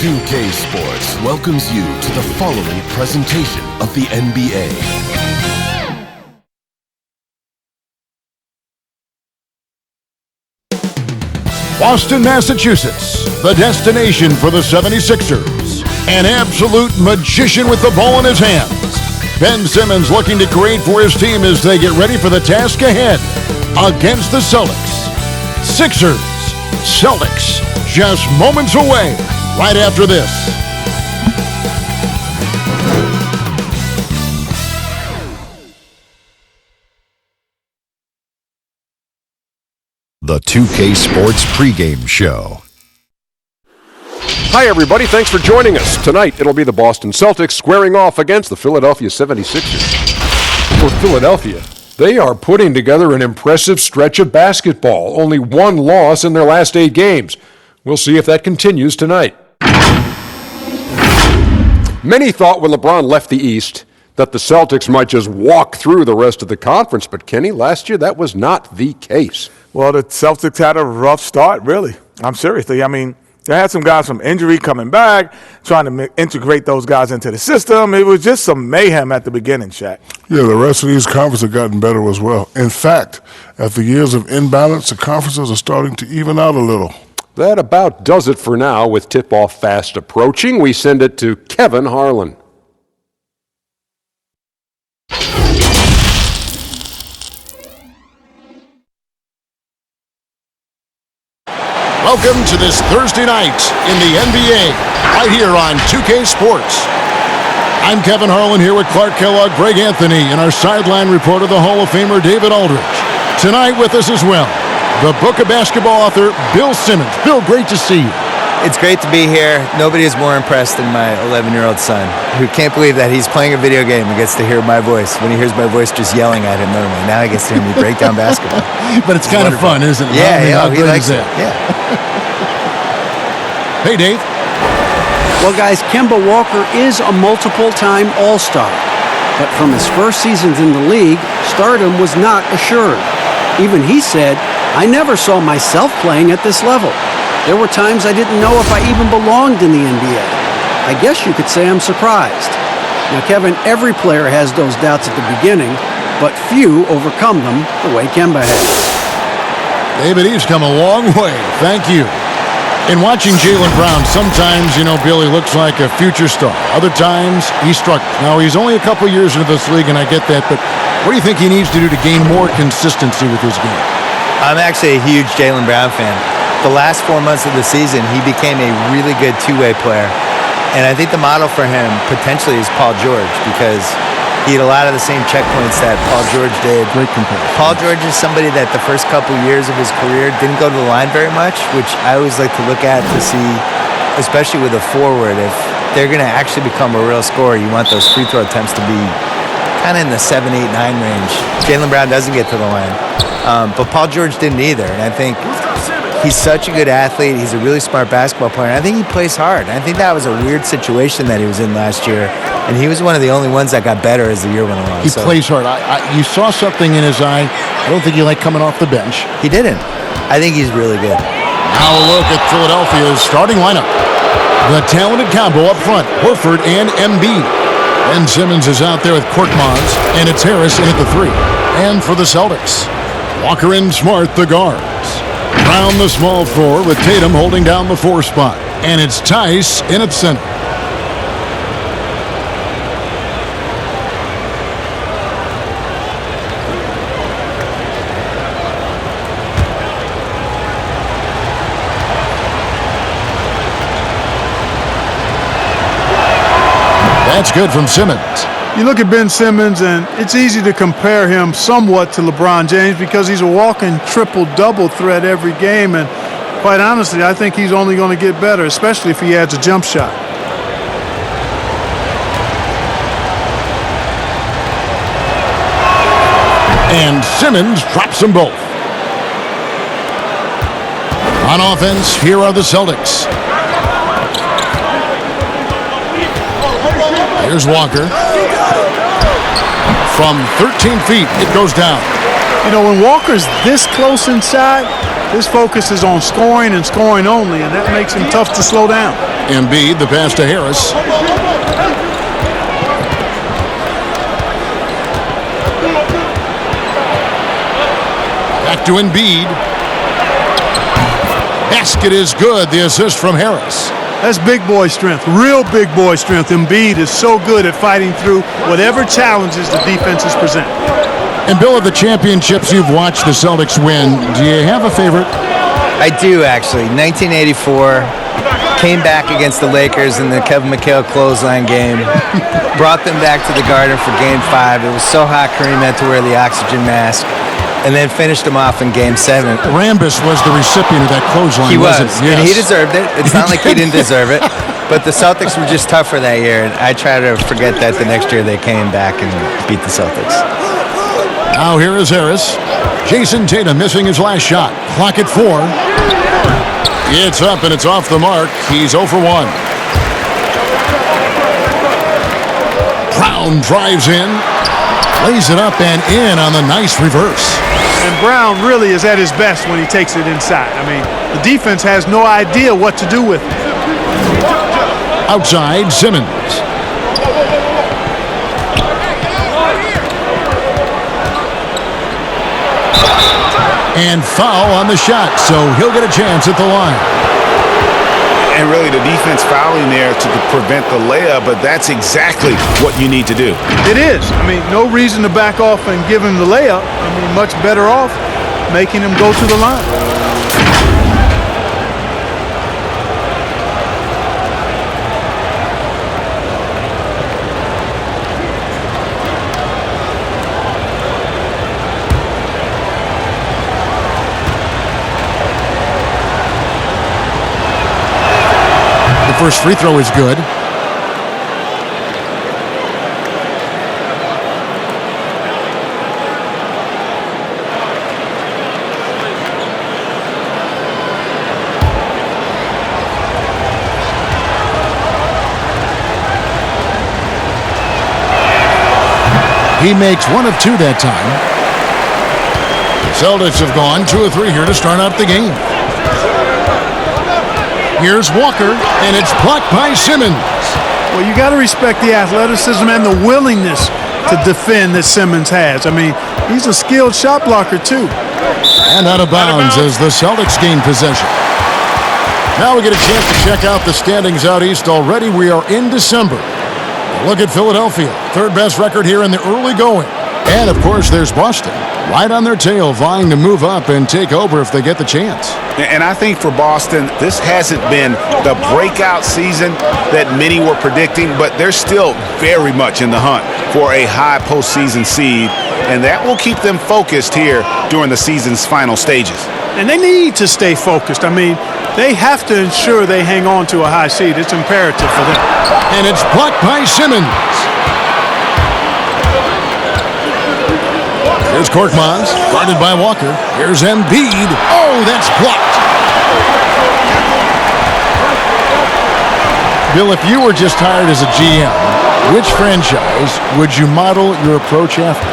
2K Sports welcomes you to the following presentation of the NBA. Boston, Massachusetts, the destination for the 76ers. An absolute magician with the ball in his hands. Ben Simmons looking to create for his team as they get ready for the task ahead against the Celtics. Sixers, Celtics, just moments away right after this. The 2K Sports pregame show. Hi, everybody. Thanks for joining us. Tonight, it'll be the Boston Celtics squaring off against the Philadelphia 76ers. For Philadelphia, they are putting together an impressive stretch of basketball. Only one loss in their last 8 games. We'll see if that continues tonight. Many thought when LeBron left the East that the Celtics might just walk through the rest of the conference. But, Kenny, last year that was not the case. Well, the Celtics had a rough start, really. I'm seriously. I mean, they had some guys from injury coming back, trying to integrate those guys into the system. It was just some mayhem at the beginning, Shaq. Yeah, the rest of these conferences have gotten better as well. In fact, after years of imbalance, the conferences are starting to even out a little. That about does it for now. With tip-off fast approaching, we send it to Kevin Harlan. Welcome to this Thursday night in the NBA, right here on 2K Sports. I'm Kevin Harlan here with Clark Kellogg, Greg Anthony, and our sideline reporter, the Hall of Famer David Aldridge. Tonight with us as well, the Book of Basketball author, Bill Simmons. Bill, great to see you. It's great to be here. Nobody is more impressed than my 11-year-old son, who can't believe that he's playing a video game and gets to hear my voice when he hears my voice just yelling at him normally. Now he gets to hear me break down basketball. But it's kind of fun, isn't it? Yeah, he likes it. Yeah. Hey, Dave. Well, guys, Kemba Walker is a multiple-time All-Star. But from his first seasons in the league, stardom was not assured. Even he said, "I never saw myself playing at this level. There were times I didn't know if I even belonged in the NBA. I guess you could say I'm surprised." Now, Kevin, every player has those doubts at the beginning, but few overcome them the way Kemba has. David, he's come a long way. Thank you. In watching Jaylen Brown, sometimes, Billy looks like a future star. Other times, he struggles. Now, he's only a couple years into this league, and I get that, but what do you think he needs to do to gain more consistency with his game? I'm actually a huge Jaylen Brown fan. The last 4 months of the season, he became a really good two-way player. And I think the model for him potentially is Paul George, because he had a lot of the same checkpoints that Paul George did. Great comparison. Paul George is somebody that the first couple years of his career didn't go to the line very much, which I always like to look at to see, especially with a forward, if they're going to actually become a real scorer, you want those free throw attempts to be kind of in the 7, 8, 9 range. Jaylen Brown doesn't get to the line. But Paul George didn't either, and I think he's such a good athlete. He's a really smart basketball player. And I think he plays hard. And I think that was a weird situation that he was in last year. And he was one of the only ones that got better as the year went along. He plays hard. You saw something in his eye. I don't think he liked coming off the bench. He didn't. I think he's really good. Now a look at Philadelphia's starting lineup. The talented combo up front, Horford and Embiid. Ben Simmons is out there with Korkmaz, and it's Harris in at the 3. And for the Celtics, Walker and Smart, the guards. Brown, the small forward, with Tatum holding down the 4 spot. And it's Tice in at center. That's good from Simmons. You look at Ben Simmons, and it's easy to compare him somewhat to LeBron James because he's a walking triple-double threat every game, and quite honestly, I think he's only going to get better, especially if he adds a jump shot. And Simmons drops them both. On offense, here are the Celtics. Here's Walker. From 13 feet, it goes down. When Walker's this close inside, His focus is on scoring and scoring only, and that makes him tough to slow down. Embiid, the pass to Harris. Back to Embiid. Basket is good. The assist from Harris. That's big boy strength, real big boy strength. Embiid is so good at fighting through whatever challenges the defenses present. And Bill, of the championships you've watched the Celtics win, do you have a favorite? I do, actually. 1984, came back against the Lakers in the Kevin McHale clothesline game, brought them back to the Garden for Game 5. It was so hot Kareem had to wear the oxygen mask, and then finished him off in Game 7. Rambis was the recipient of that clothesline, He was, wasn't he? Yes. and he deserved it. It's not like he didn't deserve it. But the Celtics were just tougher that year, and I try to forget that the next year they came back and beat the Celtics. Now here is Harris. Jason Tatum missing his last shot. Clock at 4. It's up and it's off the mark. He's 0 for 1. Brown drives in, lays it up and in on the nice reverse. And Brown really is at his best when he takes it inside. I mean, the defense has no idea what to do with it. Outside, Simmons. And foul on the shot, so he'll get a chance at the line. And really the defense fouling there to prevent the layup, but that's exactly what you need to do. It is. I mean, no reason to back off and give him the layup. I mean, much better off making him go to the line. First free throw is good. He makes 1 of 2 that time. Celtics have gone 2 of 3 here to start out the game. Here's Walker, and it's blocked by Simmons. Well, you got to respect the athleticism and the willingness to defend that Simmons has. I mean, he's a skilled shot blocker, too. And out of bounds as the Celtics gain possession. Now we get a chance to check out the standings out east already. We are in December. Look at Philadelphia, 3rd best record here in the early going. And, of course, there's Boston, right on their tail, vying to move up and take over if they get the chance. And I think for Boston, this hasn't been the breakout season that many were predicting, but they're still very much in the hunt for a high postseason seed, and that will keep them focused here during the season's final stages. And they need to stay focused. I mean, they have to ensure they hang on to a high seed. It's imperative for them. And it's blocked by Simmons. Here's Korkmaz, guarded by Walker. Here's Embiid. Oh, that's blocked. Bill, if you were just hired as a GM, which franchise would you model your approach after?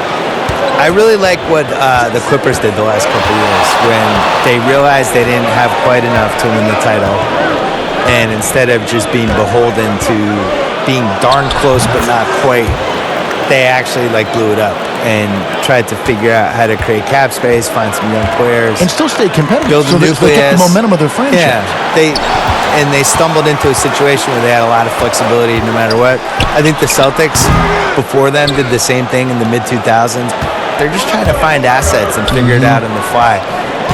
I really like what the Clippers did the last couple years when they realized they didn't have quite enough to win the title. And instead of just being beholden to being darn close but not quite, they actually blew it up and tried to figure out how to create cap space, find some young players, and still stay competitive. Build so the they kept the momentum of their franchise. Yeah, they stumbled into a situation where they had a lot of flexibility no matter what. I think the Celtics before them did the same thing in the mid-2000s. They're just trying to find assets and figure it out on the fly.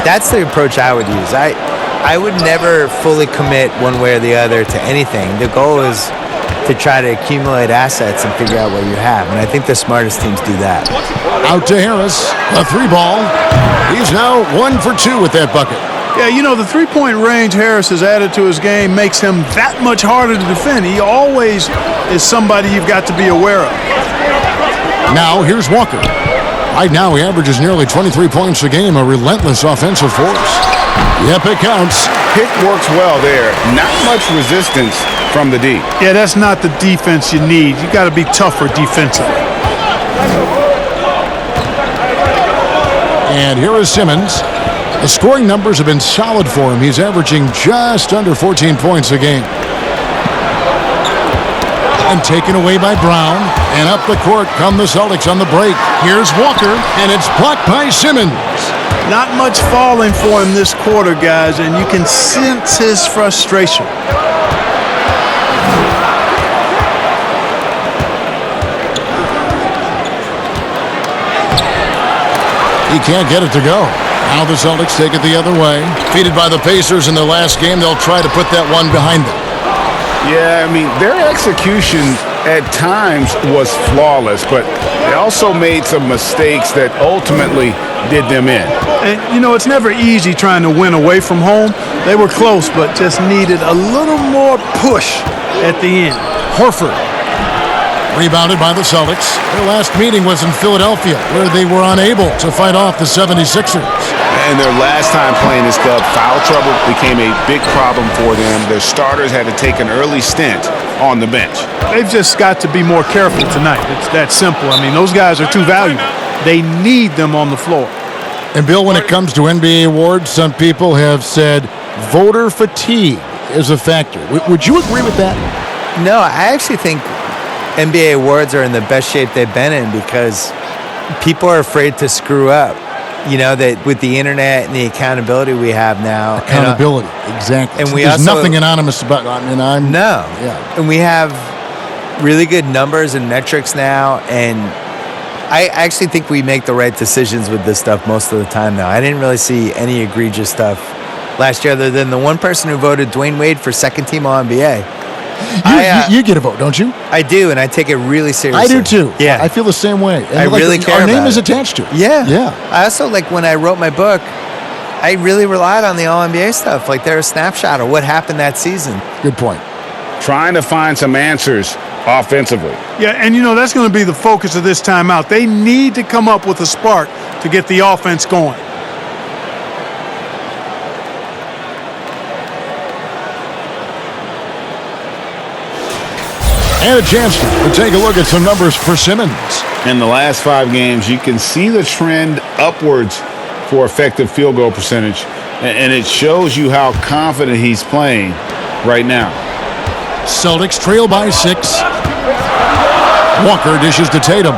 That's the approach I would use. I would never fully commit one way or the other to anything. The goal is to try to accumulate assets and figure out what you have. And I think the smartest teams do that. Out to Harris, a 3-ball. He's now 1 for 2 with that bucket. Yeah, you know, the three-point range Harris has added to his game makes him that much harder to defend. He always is somebody you've got to be aware of. Now, here's Walker. Right now, he averages nearly 23 points a game, a relentless offensive force. Yep, it counts. Pick works well there. Not much resistance from the D. Yeah, that's not the defense you need. You got to be tougher defensively. And here is Simmons. The scoring numbers have been solid for him. He's averaging just under 14 points a game. And taken away by Brown. And up the court come the Celtics on the break. Here's Walker, and it's blocked by Simmons. Not much falling for him this quarter, guys, and you can sense his frustration. He can't get it to go. Now the Celtics take it the other way. Defeated by the Pacers in their last game, they'll try to put that one behind them. Yeah, I mean, their execution at times was flawless, but they also made some mistakes that ultimately did them in. And, you know, it's never easy trying to win away from home. They were close, but just needed a little more push at the end. Horford. Rebounded by the Celtics. Their last meeting was in Philadelphia, where they were unable to fight off the 76ers. And their last time playing this club, foul trouble became a big problem for them. Their starters had to take an early stint on the bench. They've just got to be more careful tonight. It's that simple. I mean, those guys are too valuable. They need them on the floor. And, Bill, when it comes to NBA awards, some people have said voter fatigue is a factor. Would you agree with that? No, I actually think NBA awards are in the best shape they've been in because people are afraid to screw up. You know, that with the internet and the accountability we have now. Accountability, exactly. And There's nothing anonymous about it. And we have really good numbers and metrics now, and I actually think we make the right decisions with this stuff most of the time now. I didn't really see any egregious stuff last year other than the one person who voted Dwayne Wade for second team All-NBA. You get a vote, don't you? I do, and I take it really seriously. I do too. Yeah, I feel the same way. And I really care. Our name about is it. attached to it. Yeah. I also, like, when I wrote my book, I really relied on the All-NBA stuff. Like, they're a snapshot of what happened that season. Good point. Trying to find some answers offensively. Yeah, and you know, that's going to be the focus of this timeout. They need to come up with a spark to get the offense going. And a chance to take a look at some numbers for Simmons. In the last 5 games, you can see the trend upwards for effective field goal percentage, and it shows you how confident he's playing right now. Celtics trail by 6. Walker dishes to Tatum.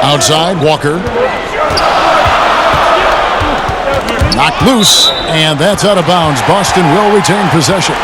Outside, Walker. Knocked loose, and that's out of bounds. Boston will retain possession.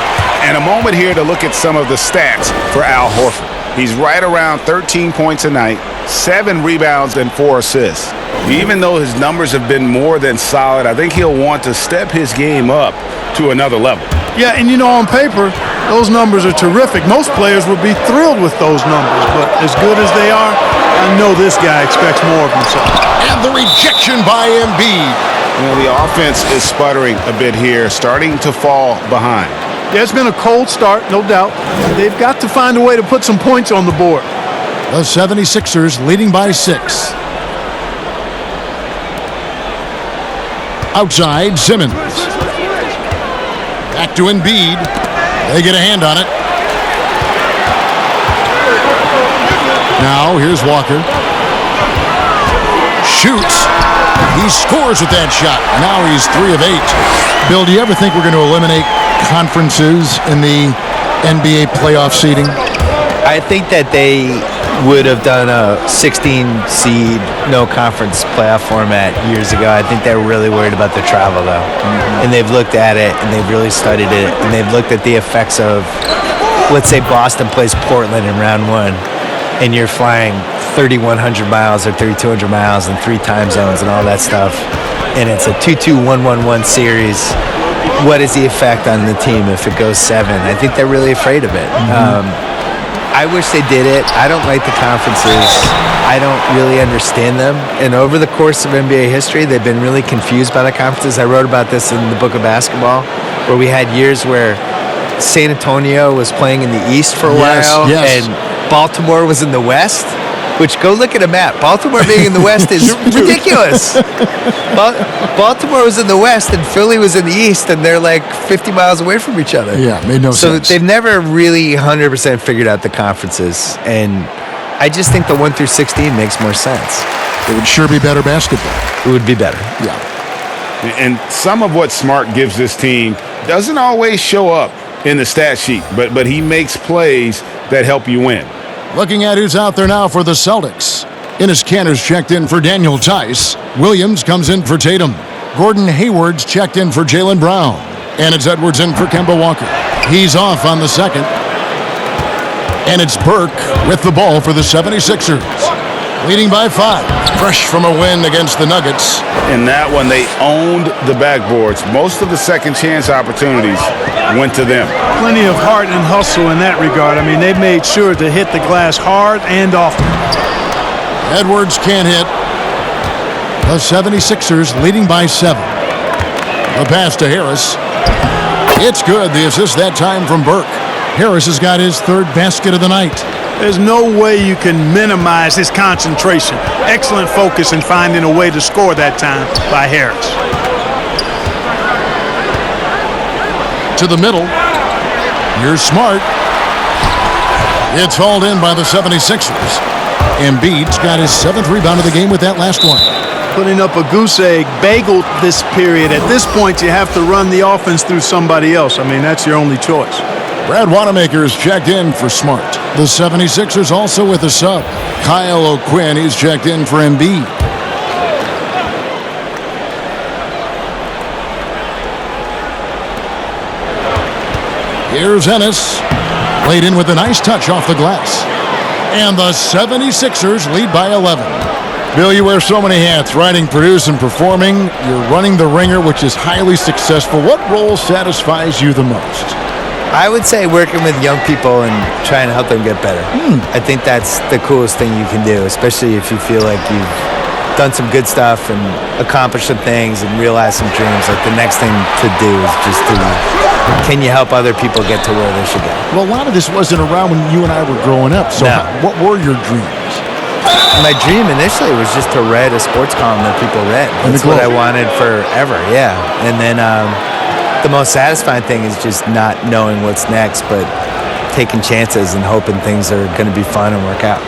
And a moment here to look at some of the stats for Al Horford. He's right around 13 points a night, 7 rebounds, and 4 assists. Even though his numbers have been more than solid, I think he'll want to step his game up to another level. Yeah, and you know, on paper, those numbers are terrific. Most players would be thrilled with those numbers, but as good as they are, I know this guy expects more of himself. And the rejection by Embiid. You know, the offense is sputtering a bit here, starting to fall behind. Yeah, it's been a cold start, no doubt. They've got to find a way to put some points on the board. The 76ers leading by 6. Outside, Simmons. Back to Embiid. They get a hand on it. Now, here's Walker. Shoots. He scores with that shot. Now he's 3 of 8. Bill, do you ever think we're going to eliminate conferences in the NBA playoff seeding? I think that they would have done a 16-seed, no-conference playoff format years ago. I think they were really worried about the travel, though. Mm-hmm. And they've looked at it, and they've really studied it, and they've looked at the effects of, let's say Boston plays Portland in round 1, and you're flying 3,100 miles or 3,200 miles in 3 time zones and all that stuff, and it's a 2-2-1-1-1 series. What is the effect on the team if it goes 7? I think they're really afraid of it. Mm-hmm. I wish they did it. I don't like the conferences. I don't really understand them. And over the course of NBA history, they've been really confused by the conferences. I wrote about this in the book of basketball, where we had years where San Antonio was playing in the East for a while, and Baltimore was in the West. Which, go look at a map. Baltimore being in the West is ridiculous. Baltimore was in the West and Philly was in the East, and they're like 50 miles away from each other. Yeah, made no sense. So they've never really 100% figured out the conferences. And I just think the 1 through 16 makes more sense. It would sure be better basketball. It would be better. Yeah. And some of what Smart gives this team doesn't always show up in the stat sheet, but he makes plays that help you win. Looking at who's out there now for the Celtics. Enes Kanter's checked in for Daniel Tice. Williams comes in for Tatum. Gordon Hayward's checked in for Jaylen Brown. And it's Edwards in for Kemba Walker. He's off on the second. And it's Burke with the ball for the 76ers. Leading by 5. Fresh from a win against the Nuggets. In that one, they owned the backboards. Most of the second chance opportunities went to them. Plenty of heart and hustle in that regard. I mean, they made sure to hit the glass hard and often. Edwards can't hit. The 76ers leading by 7. The pass to Harris. It's good. The assist that time from Burke. Harris has got his 3rd basket of the night. There's no way you can minimize his concentration. Excellent focus in finding a way to score that time by Harris. To the middle. Here's Smart. It's hauled in by the 76ers. Embiid's got his 7th rebound of the game with that last one. Putting up a goose egg bagel this period. At this point, you have to run the offense through somebody else. I mean, that's your only choice. Brad Wanamaker's checked in for Smart. The 76ers also with a sub. Kyle O'Quinn is checked in for Embiid. Here's Ennis. Laid in with a nice touch off the glass. And the 76ers lead by 11. Bill, you wear so many hats, writing, producing, performing. You're running the ringer, which is highly successful. What role satisfies you the most? I would say working with young people and trying to help them get better. I think that's the coolest thing you can do, especially if you feel like you've done some good stuff and accomplished some things and realized some dreams. Like the next thing to do is just to, can you help other people get to where they should go? Well, a lot of this wasn't around when you and I were growing up. So what were your dreams? My dream initially was just to write a sports column that people read. That's what I wanted forever, yeah. And then the most satisfying thing is just not knowing what's next, but taking chances and hoping things are going to be fun and work out.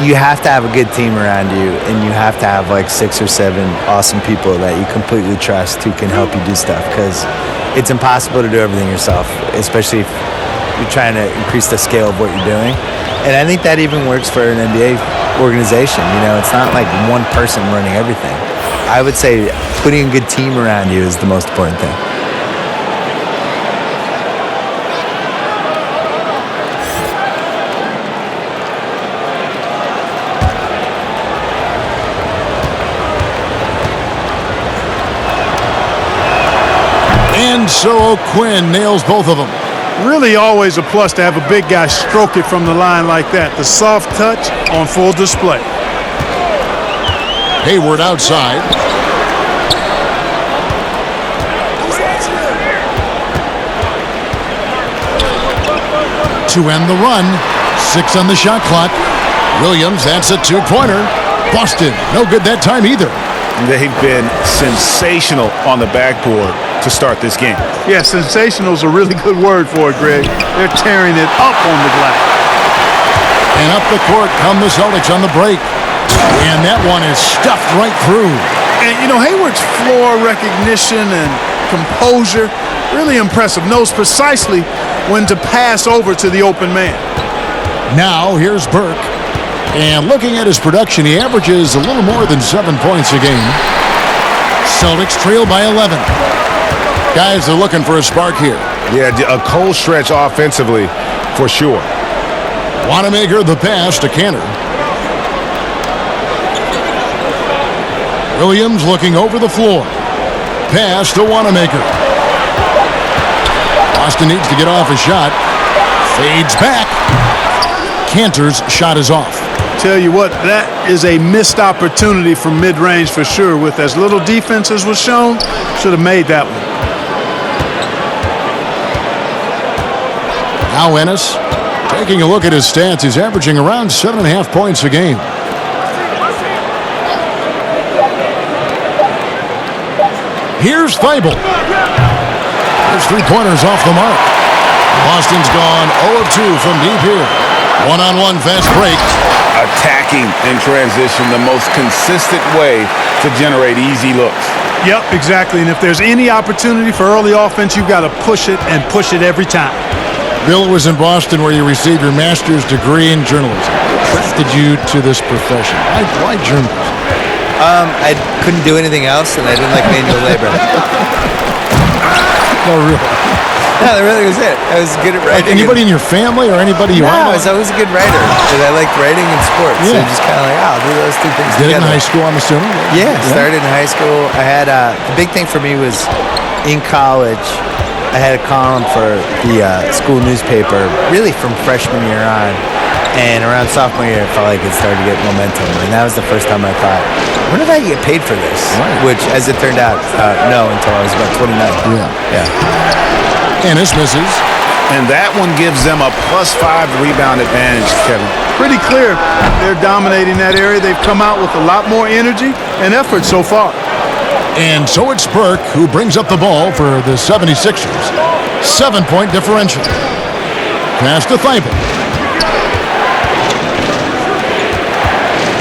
You have to have a good team around you, and you have to have like 6 or 7 awesome people that you completely trust who can help you do stuff, because it's impossible to do everything yourself, especially if you're trying to increase the scale of what you're doing. And I think that even works for an NBA organization. You know, it's not like one person running everything. I would say putting a good team around you is the most important thing. And so O'Quinn nails both of them. Really always a plus to have a big guy stroke it from the line like that. The soft touch on full display. Hayward outside. To end the run. 6 on the shot clock. Williams, that's a 2-pointer. Boston, no good that time either. They've been sensational on the backboard to start this game. Yeah, sensational is a really good word for it, Greg. They're tearing it up on the glass. And up the court come the Celtics on the break. And that one is stuffed right through. And, you know, Hayward's floor recognition and composure, really impressive. Knows precisely when to pass over to the open man. Now, here's Burke. And looking at his production, he averages a little more than 7 points a game. Celtics trail by 11. Guys are looking for a spark here. Yeah, a cold stretch offensively for sure. Wanamaker the pass to Kanter. Williams looking over the floor. Pass to Wanamaker. Boston needs to get off a shot. Fades back. Kanter's shot is off. Tell you what, that is a missed opportunity from mid-range for sure. With as little defense as was shown, should have made that one. Now Ennis, taking a look at his stats, he's averaging around 7.5 points a game. Here's Thibault. His 3-pointers off the mark. Boston's gone 0 of 2 from deep here. One-on-one fast break. Attacking in transition, the most consistent way to generate easy looks. Yep, exactly. And if there's any opportunity for early offense, you've got to push it and push it every time. Bill was in Boston where you received your master's degree in journalism. What attracted you to this profession? Why journalism? I couldn't do anything else, and I didn't like manual labor. No, really. No, that really was it. I was good at Like writing. anybody in your family or anybody you No, know? I was always a good writer because I liked writing and sports. So Yeah. just kind of like, I'll do those two things Did it in together. high school, I'm assuming? Yeah, started in high school. I had the big thing for me was in college. I had a column for the school newspaper, really from freshman year on, and around sophomore year, I felt like it started to get momentum, and that was the first time I thought, when did I get paid for this? Right. Which, as it turned out, no, until I was about 29. Yeah. Ennis misses. And that one gives them a +5 rebound advantage, Kevin. Pretty clear they're dominating that area. They've come out with a lot more energy and effort so far. And so it's Burke who brings up the ball for the 76ers. 7-point differential. Pass to Thibault.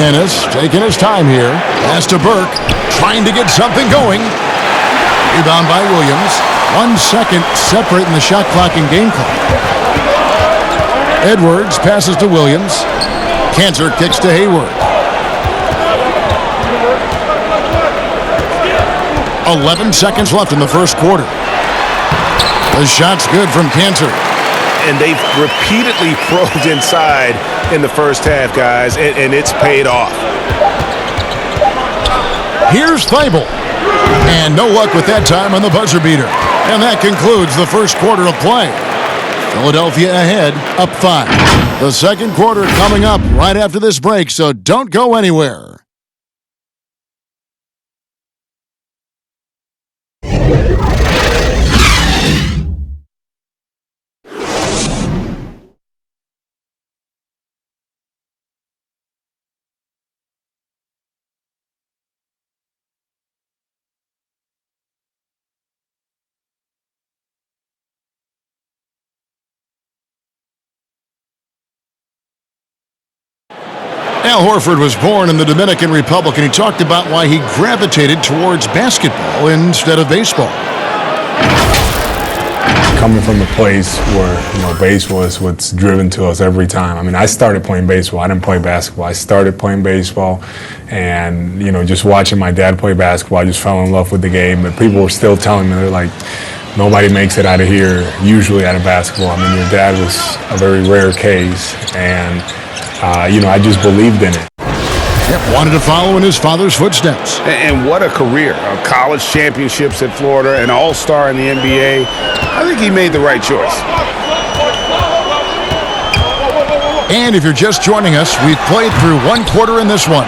Ennis taking his time here. Pass to Burke. Trying to get something going. Rebound by Williams. 1 second separating the shot clock and game clock. Edwards passes to Williams. Cantor kicks to Hayward. 11 seconds left in the first quarter. The shot's good from Cantor. And they've repeatedly probed inside in the first half, guys, and it's paid off. Here's Thibault. And no luck with that time on the buzzer beater. And that concludes the first quarter of play. Philadelphia ahead, up 5. The second quarter coming up right after this break, so don't go anywhere. Al Horford was born in the Dominican Republic, and he talked about why he gravitated towards basketball instead of baseball. Coming from a place where, baseball is what's driven to us every time. I mean, I started playing baseball. I didn't play basketball. I started playing baseball, and, just watching my dad play basketball, I just fell in love with the game. But people were still telling me, they're like, nobody makes it out of here, usually out of basketball. I mean, your dad was a very rare case, and I just believed in it. Yep, wanted to follow in his father's footsteps. And what a career. College championships at Florida, an all-star in the NBA. I think he made the right choice. And if you're just joining us, we've played through 1 quarter in this one.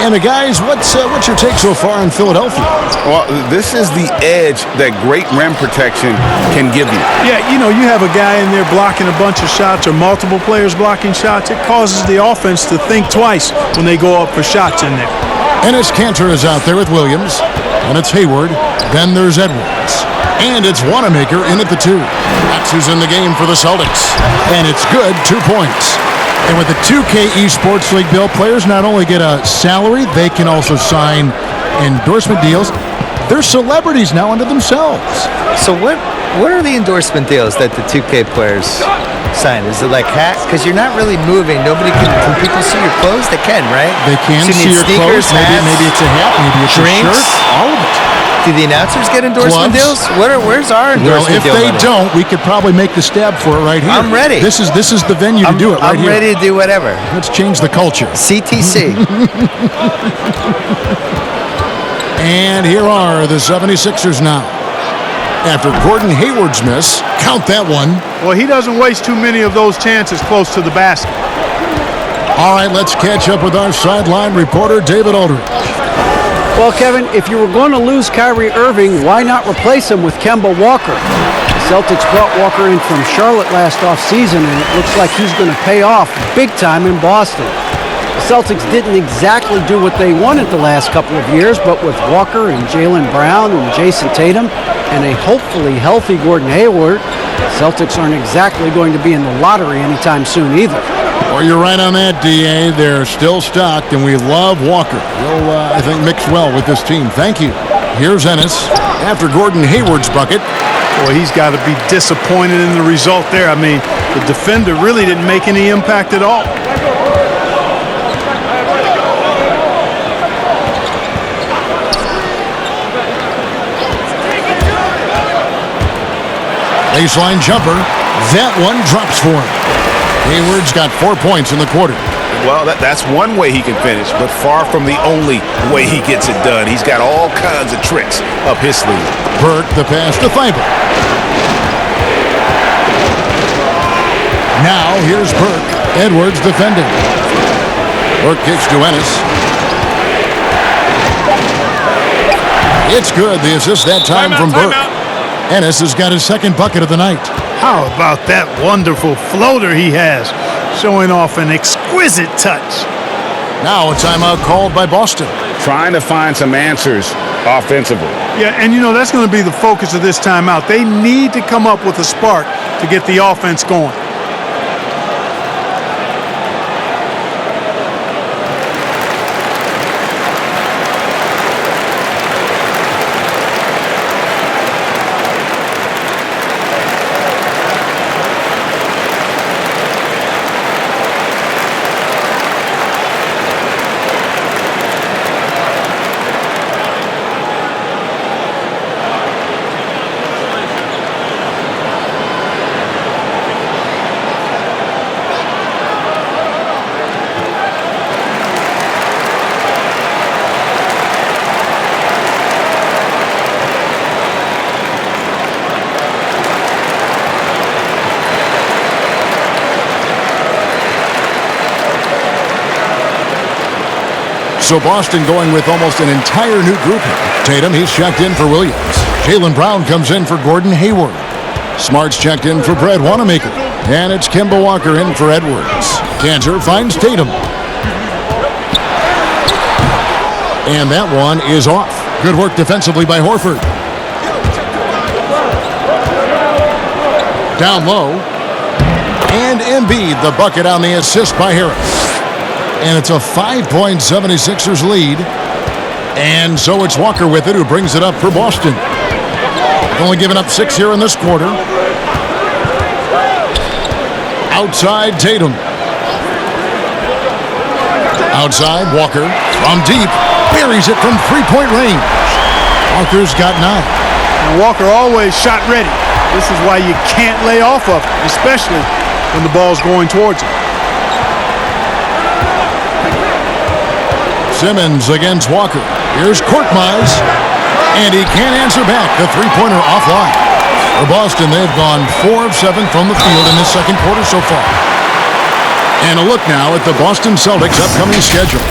And guys, what's your take so far on Philadelphia? Well, this is the edge that great rim protection can give you. Yeah, you have a guy in there blocking a bunch of shots or multiple players blocking shots. It causes the offense to think twice when they go up for shots in there. Ennis Cantor is out there with Williams. And it's Hayward. Then there's Edwards. And it's Wanamaker in at the 2. That's who's in the game for the Celtics. And it's good, 2 points. And with the 2K Esports League, Bill, players not only get a salary, they can also sign endorsement deals. They're celebrities now unto themselves. So what are the endorsement deals that the 2K players sign? Is it like hats? Because you're not really moving. Can people see your clothes? They can, right? They can So you see need your sneakers, clothes. hats, Maybe it's a hat. Maybe it's drinks, a shirt. All of it. Do the announcers get endorsement Gloves. deals? Where's our endorsement Well, if deal they money? don't, we could probably make the stab for it right here. I'm ready. This is the venue to do it right I'm here. ready to do whatever. Let's change the culture. CTC. And here are the 76ers now. After Gordon Hayward's miss, count that one. Well, he doesn't waste too many of those chances close to the basket. All right, let's catch up with our sideline reporter, David Aldridge. Well, Kevin, if you were going to lose Kyrie Irving, why not replace him with Kemba Walker? The Celtics brought Walker in from Charlotte last offseason, and it looks like he's going to pay off big time in Boston. The Celtics didn't exactly do what they wanted the last couple of years, but with Walker and Jaylen Brown and Jason Tatum and a hopefully healthy Gordon Hayward, the Celtics aren't exactly going to be in the lottery anytime soon either. Well, you're right on that, D.A. They're still stocked, and we love Walker. He'll, I think, mix well with this team. Thank you. Here's Ennis after Gordon Hayward's bucket. Boy, he's got to be disappointed in the result there. I mean, the defender really didn't make any impact at all. Baseline jumper. That one drops for him. Hayward's got 4 points in the quarter. Well, that's one way he can finish, but far from the only way he gets it done. He's got all kinds of tricks up his sleeve. Burke, the pass to Thibault. Now, here's Burke. Edwards defending. Burke kicks to Ennis. It's good. The assist that time from Burke. Ennis has got his second bucket of the night. How about that wonderful floater he has, showing off an exquisite touch. Now a timeout called by Boston. Trying to find some answers offensively. Yeah, and you know, that's going to be the focus of this timeout. They need to come up with a spark to get the offense going. So Boston going with almost an entire new group here. Tatum, he's checked in for Williams. Jaylen Brown comes in for Gordon Hayward. Smart's checked in for Brad Wanamaker. And it's Kemba Walker in for Edwards. Cantor finds Tatum. And that one is off. Good work defensively by Horford. Down low. And Embiid, the bucket on the assist by Harris. And it's a 5-point 76ers lead. And so it's Walker with it, who brings it up for Boston. Only given up 6 here in this quarter. Outside Tatum. Outside Walker from deep. Buries it from 3-point range. Walker's got 9. And Walker always shot ready. This is why you can't lay off of him, especially when the ball's going towards him. Simmons against Walker. Here's Korkmaz. And he can't answer back. The three-pointer offline. For Boston, they've gone 4 of 7 from the field in this second quarter so far. And a look now at the Boston Celtics' upcoming schedule.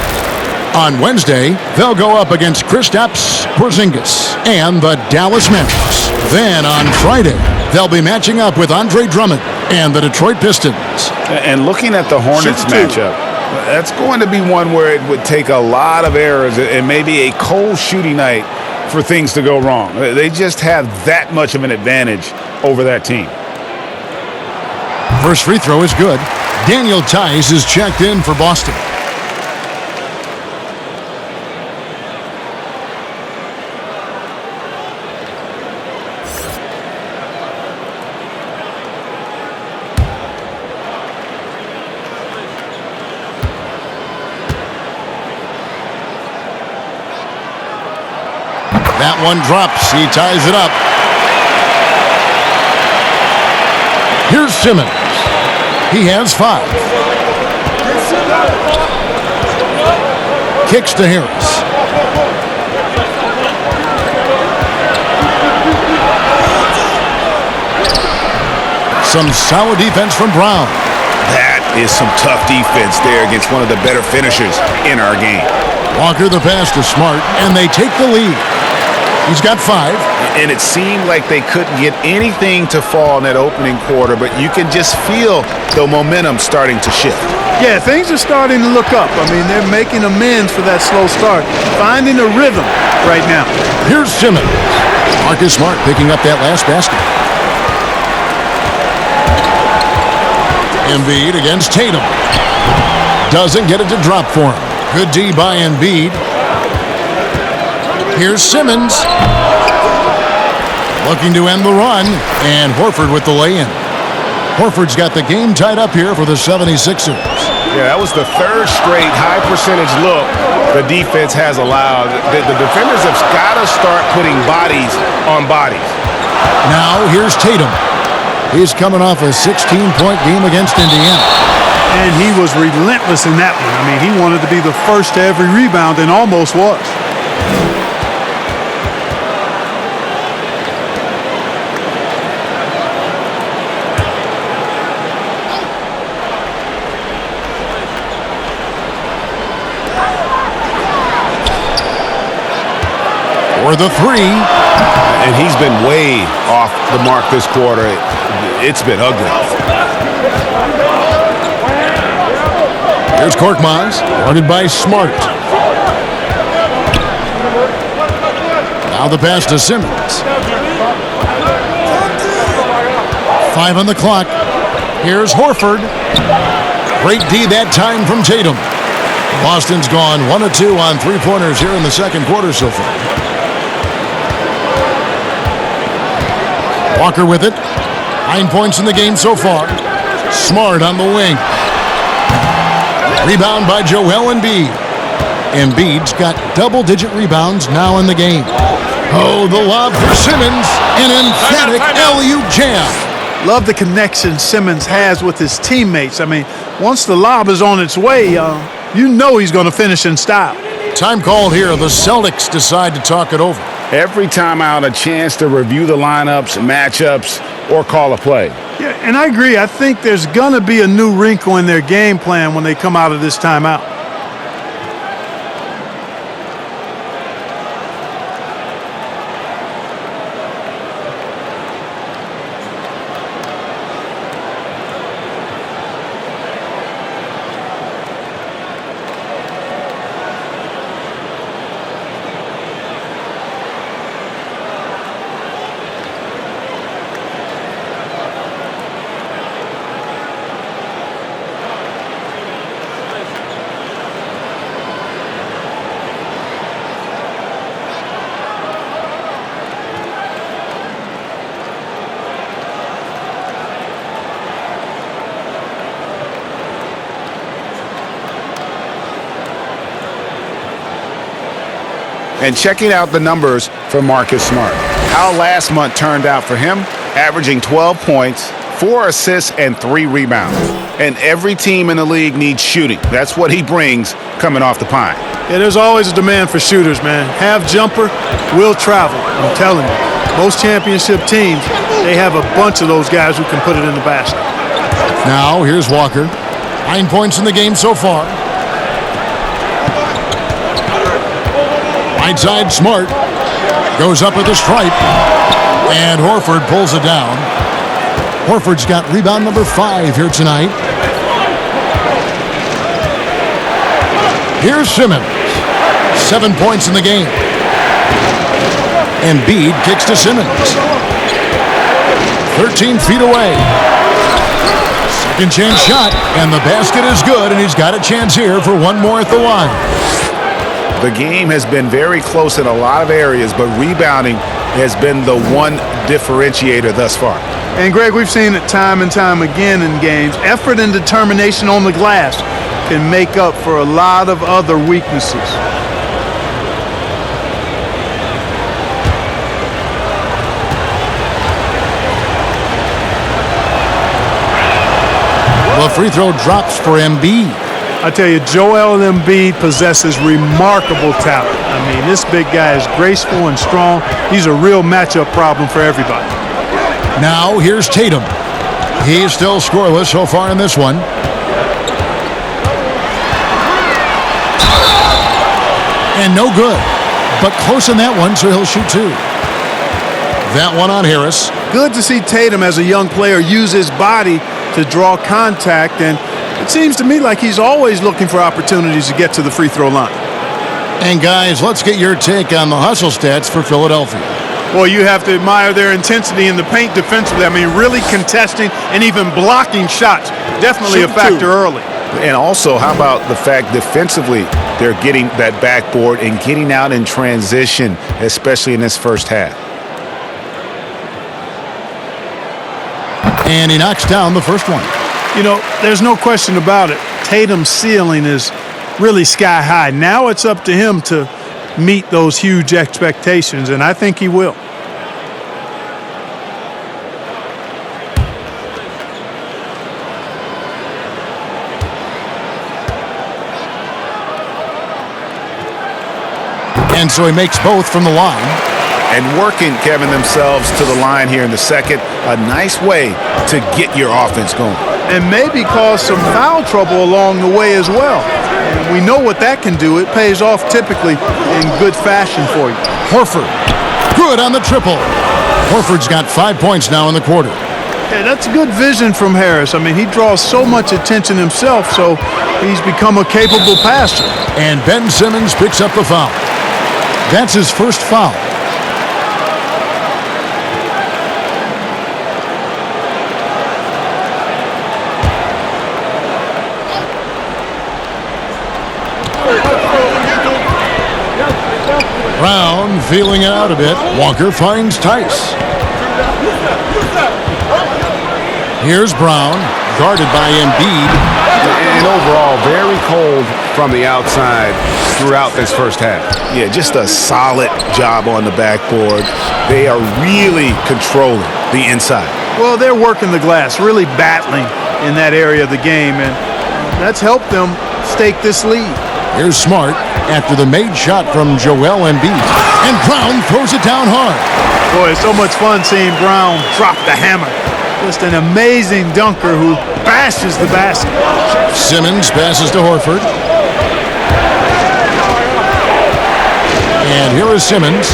On Wednesday, they'll go up against Kristaps Porzingis and the Dallas Mavericks. Then on Friday, they'll be matching up with Andre Drummond and the Detroit Pistons. And looking at the Hornets matchup, that's going to be one where it would take a lot of errors and maybe a cold shooting night for things to go wrong. They just have that much of an advantage over that team. First free throw is good. Daniel Tice is checked in for Boston. That one drops. He ties it up. Here's Simmons. He has 5. Kicks to Harris. Some solid defense from Brown. That is some tough defense there against one of the better finishers in our game. Walker the pass to Smart, and they take the lead. He's got 5. And it seemed like they couldn't get anything to fall in that opening quarter, but you can just feel the momentum starting to shift. Yeah, things are starting to look up. I mean, they're making amends for that slow start, finding a rhythm right now. Here's Simmons. Marcus Smart picking up that last basket. Embiid against Tatum. Doesn't get it to drop for him. Good D by Embiid. Here's Simmons. Looking to end the run. And Horford with the lay-in. Horford's got the game tied up here for the 76ers. Yeah, that was the third straight high percentage look the defense has allowed. The defenders have got to start putting bodies on bodies. Now here's Tatum. He's coming off a 16-point game against Indiana. And he was relentless in that one. I mean, he wanted to be the first to every rebound and almost was. For the three. And he's been way off the mark this quarter. It's been ugly. Here's Korkmaz, guarded by Smart. Now the pass to Simmons. 5 on the clock. Here's Horford. Great D that time from Tatum. Boston's gone 1 of 2 on three-pointers here in the second quarter so far. Walker with it. 9 points in the game so far. Smart on the wing. Rebound by Joel Embiid. Embiid's got double-digit rebounds now in the game. Oh, the lob for Simmons. An emphatic alley-oop jam. Love the connection Simmons has with his teammates. I mean, once the lob is on its way, you know he's going to finish in style. Time called here. The Celtics decide to talk it over. Every time out, a chance to review the lineups, matchups, or call a play. Yeah, and I agree. I think there's going to be a new wrinkle in their game plan when they come out of this timeout. And checking out the numbers for Marcus Smart. How last month turned out for him, averaging 12 points, 4 assists, and 3 rebounds. And every team in the league needs shooting. That's what he brings coming off the pine. Yeah, there's always a demand for shooters, man. Have jumper, will travel. I'm telling you. Most championship teams, they have a bunch of those guys who can put it in the basket. Now, here's Walker. 9 points in the game so far. Right side, Smart. Goes up with a stripe. And Horford pulls it down. Horford's got rebound number 5 here tonight. Here's Simmons. 7 points in the game. Embiid kicks to Simmons. 13 feet away. Second chance shot. And the basket is good. And he's got a chance here for one more at the line. The game has been very close in a lot of areas, but rebounding has been the one differentiator thus far. And, Greg, we've seen it time and time again in games. Effort and determination on the glass can make up for a lot of other weaknesses. The free throw drops for Embiid. I tell you, Joel Embiid possesses remarkable talent. I mean, this big guy is graceful and strong. He's a real matchup problem for everybody. Now, here's Tatum. He's still scoreless so far in this one. And no good. But close in that one, so he'll shoot 2. That one on Harris. Good to see Tatum as a young player use his body to draw contact, and it seems to me like he's always looking for opportunities to get to the free throw line. And guys, let's get your take on the hustle stats for Philadelphia. Boy, you have to admire their intensity in the paint defensively. I mean, really contesting and even blocking shots. Definitely a factor early. And also, how about the fact defensively, they're getting that backboard and getting out in transition, especially in this first half. And he knocks down the first one. You know, there's no question about it. Tatum's ceiling is really sky high. Now it's up to him to meet those huge expectations, and I think he will. And so he makes both from the line. And working, Kevin, themselves to the line here in the second. A nice way to get your offense going. And maybe cause some foul trouble along the way as well. And we know what that can do. It pays off typically in good fashion for you. Horford, good on the triple. Horford's got 5 points now in the quarter. Yeah, that's good vision from Harris. I mean, he draws so much attention himself, so he's become a capable passer. And Ben Simmons picks up the foul. That's his first foul. Brown feeling it out a bit. Walker finds Tice. Here's Brown, guarded by Embiid. And overall, very cold from the outside throughout this first half. Yeah, just a solid job on the backboard. They are really controlling the inside. Well, they're working the glass, really battling in that area of the game, and that's helped them stake this lead. Here's Smart after the made shot from Joel Embiid. And Brown throws it down hard. Boy, it's so much fun seeing Brown drop the hammer. Just an amazing dunker who bashes the basket. Simmons passes to Horford. And here is Simmons.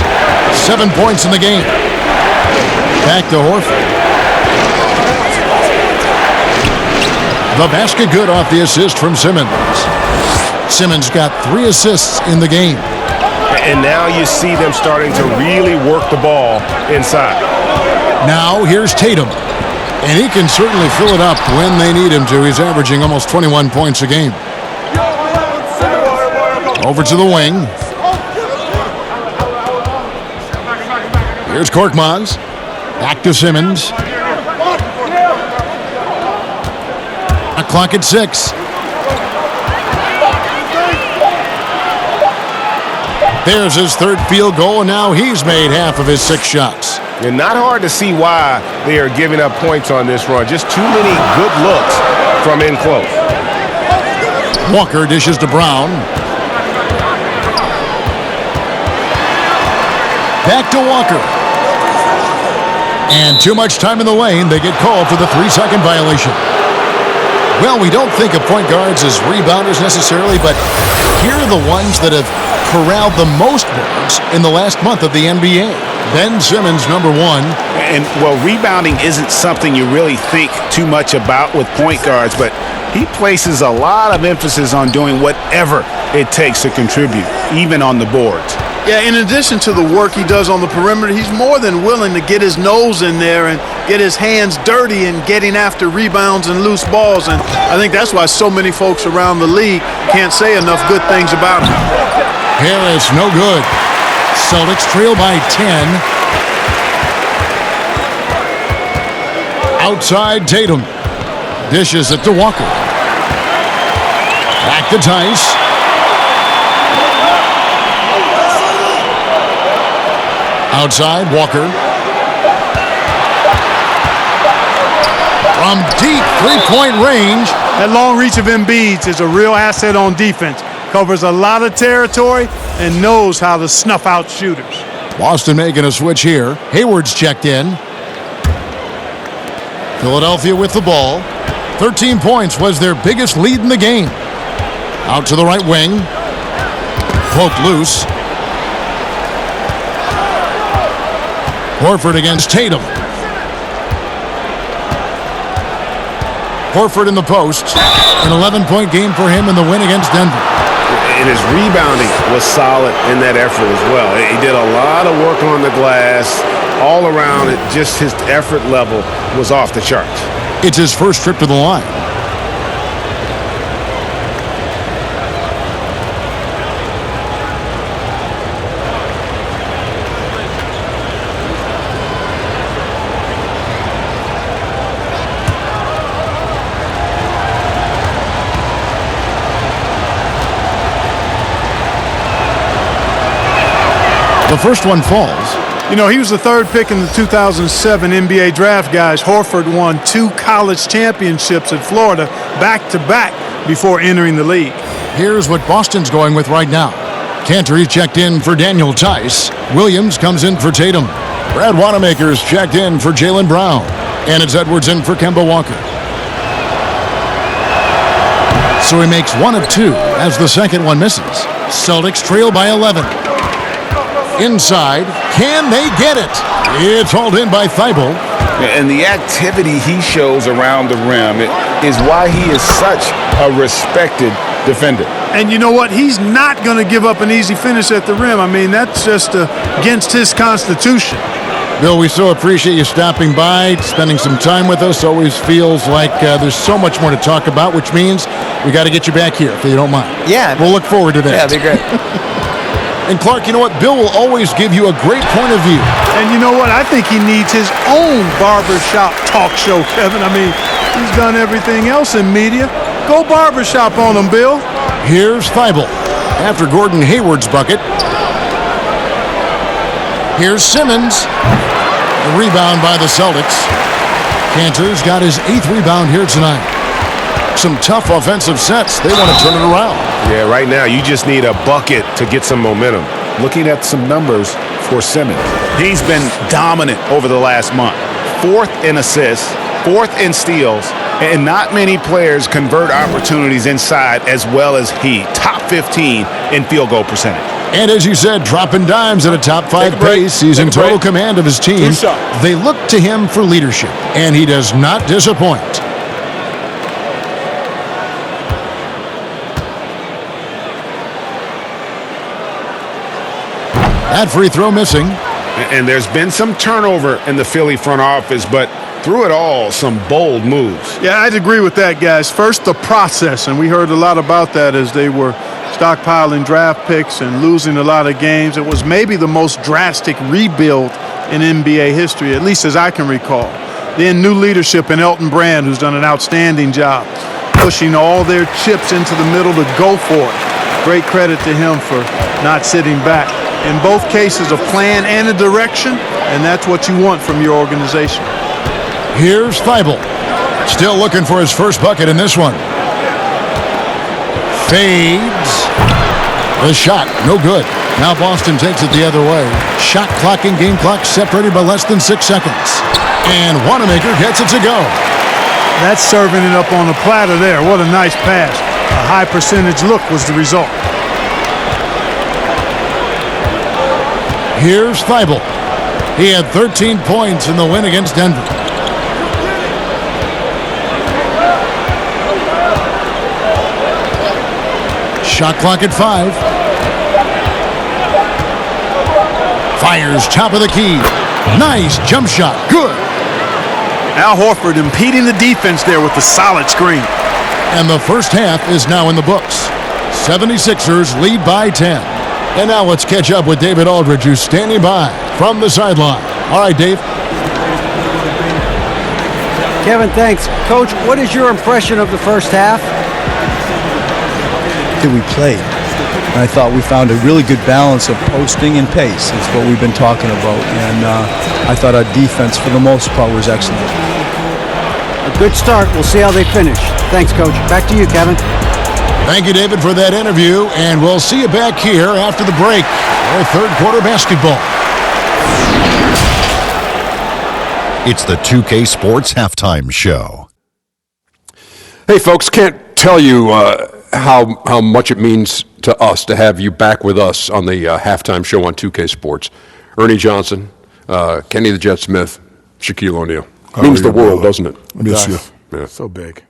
7 points in the game. Back to Horford. The basket good off the assist from Simmons. Simmons got 3 assists in the game. And now you see them starting to really work the ball inside. Now here's Tatum. And he can certainly fill it up when they need him to. He's averaging almost 21 points a game. Over to the wing. Here's Korkmaz. Back to Simmons. A clock at 6. There's his third field goal, and now he's made half of his 6 shots. And not hard to see why they are giving up points on this run. Just too many good looks from in close. Walker dishes to Brown. Back to Walker. And too much time in the lane. They get called for the 3-second violation. Well, we don't think of point guards as rebounders necessarily, but here are the ones that have corralled the most boards in the last month of the NBA. Ben Simmons, number 1. And, well, rebounding isn't something you really think too much about with point guards, but he places a lot of emphasis on doing whatever it takes to contribute, even on the boards. Yeah, in addition to the work he does on the perimeter, he's more than willing to get his nose in there and get his hands dirty in getting after rebounds and loose balls. And I think that's why so many folks around the league can't say enough good things about him. Harris, no good. Celtics trail by 10. Outside Tatum. Dishes it to Walker. Back to Tice. Outside, Walker. From deep three-point range. That long reach of Embiid is a real asset on defense. Covers a lot of territory and knows how to snuff out shooters. Boston making a switch here. Hayward's checked in. Philadelphia with the ball. 13 points was their biggest lead in the game. Out to the right wing. Poked loose. Horford against Tatum. Horford in the post. An 11-point game for him in the win against Denver. And his rebounding was solid in that effort as well. He did a lot of work on the glass. All around it, just his effort level was off the charts. It's his first trip to the line. The first one falls. You know, he was the third pick in the 2007 NBA draft, guys. Horford won 2 college championships at Florida back-to-back before entering the league. Here's what Boston's going with right now. Cantor checked in for Daniel Tice. Williams comes in for Tatum. Brad Wanamaker's checked in for Jaylen Brown. And it's Edwards in for Kemba Walker. So he makes 1 of 2 as the second one misses. Celtics trail by 11. Inside, can they get it? It's hauled in by Thibault. And the activity he shows around the rim is why he is such a respected defender. And you know what? He's not going to give up an easy finish at the rim. I mean, that's just against his constitution. Bill, we so appreciate you stopping by, spending some time with us. Always feels like there's so much more to talk about, which means we got to get you back here, if you don't mind. Yeah. We'll look forward to that. Yeah, that'd be great. And Clark, you know what? Bill will always give you a great point of view. And you know what? I think he needs his own barbershop talk show, Kevin. I mean, he's done everything else in media. Go barbershop on him, Bill. Here's Thibault after Gordon Hayward's bucket. Here's Simmons. The rebound by the Celtics. Cantor's got his 8th rebound here tonight. Some tough offensive sets. They want to turn it around. Yeah, right now you just need a bucket to get some momentum. Looking at some numbers for Simmons, he's been dominant over the last month. 4th in assists, 4th in steals, and not many players convert opportunities inside as well as he. Top 15 in field goal percentage. And as you said, dropping dimes at a top 5 pace. He's in total command of his team. They look to him for leadership, and he does not disappoint. That free throw missing. And there's been some turnover in the Philly front office, but through it all, some bold moves. Yeah, I'd agree with that, guys. First, the process, and we heard a lot about that as they were stockpiling draft picks and losing a lot of games. It was maybe the most drastic rebuild in NBA history, at least as I can recall. Then new leadership in Elton Brand, who's done an outstanding job, pushing all their chips into the middle to go for it. Great credit to him for not sitting back. In both cases, a plan and a direction, and that's what you want from your organization. Here's Thibault. Still looking for his first bucket in this one. Fades. The shot, no good. Now Boston takes it the other way. Shot clock and game clock separated by less than 6 seconds. And Wanamaker gets it to go. That's serving it up on a platter there. What a nice pass. A high percentage look was the result. Here's Thibault. He had 13 points in the win against Denver. Shot clock at 5. Fires top of the key. Nice jump shot. Good. Al Horford impeding the defense there with the solid screen. And the first half is now in the books. 76ers lead by 10. And now let's catch up with David Aldridge, who's standing by from the sideline. All right, Dave. Kevin, thanks. Coach, what is your impression of the first half? That we played. And I thought we found a really good balance of posting and pace. It's what we've been talking about. And I thought our defense, for the most part, was excellent. A good start. We'll see how they finish. Thanks, Coach. Back to you, Kevin. Thank you, David, for that interview. And we'll see you back here after the break for third quarter basketball. It's the 2K Sports Halftime Show. Hey, folks, can't tell you how much it means to us to have you back with us on the halftime show on 2K Sports. Ernie Johnson, Kenny the Jet Smith, Shaquille O'Neal. Means the world, doesn't it? Miss you. Yeah. So big.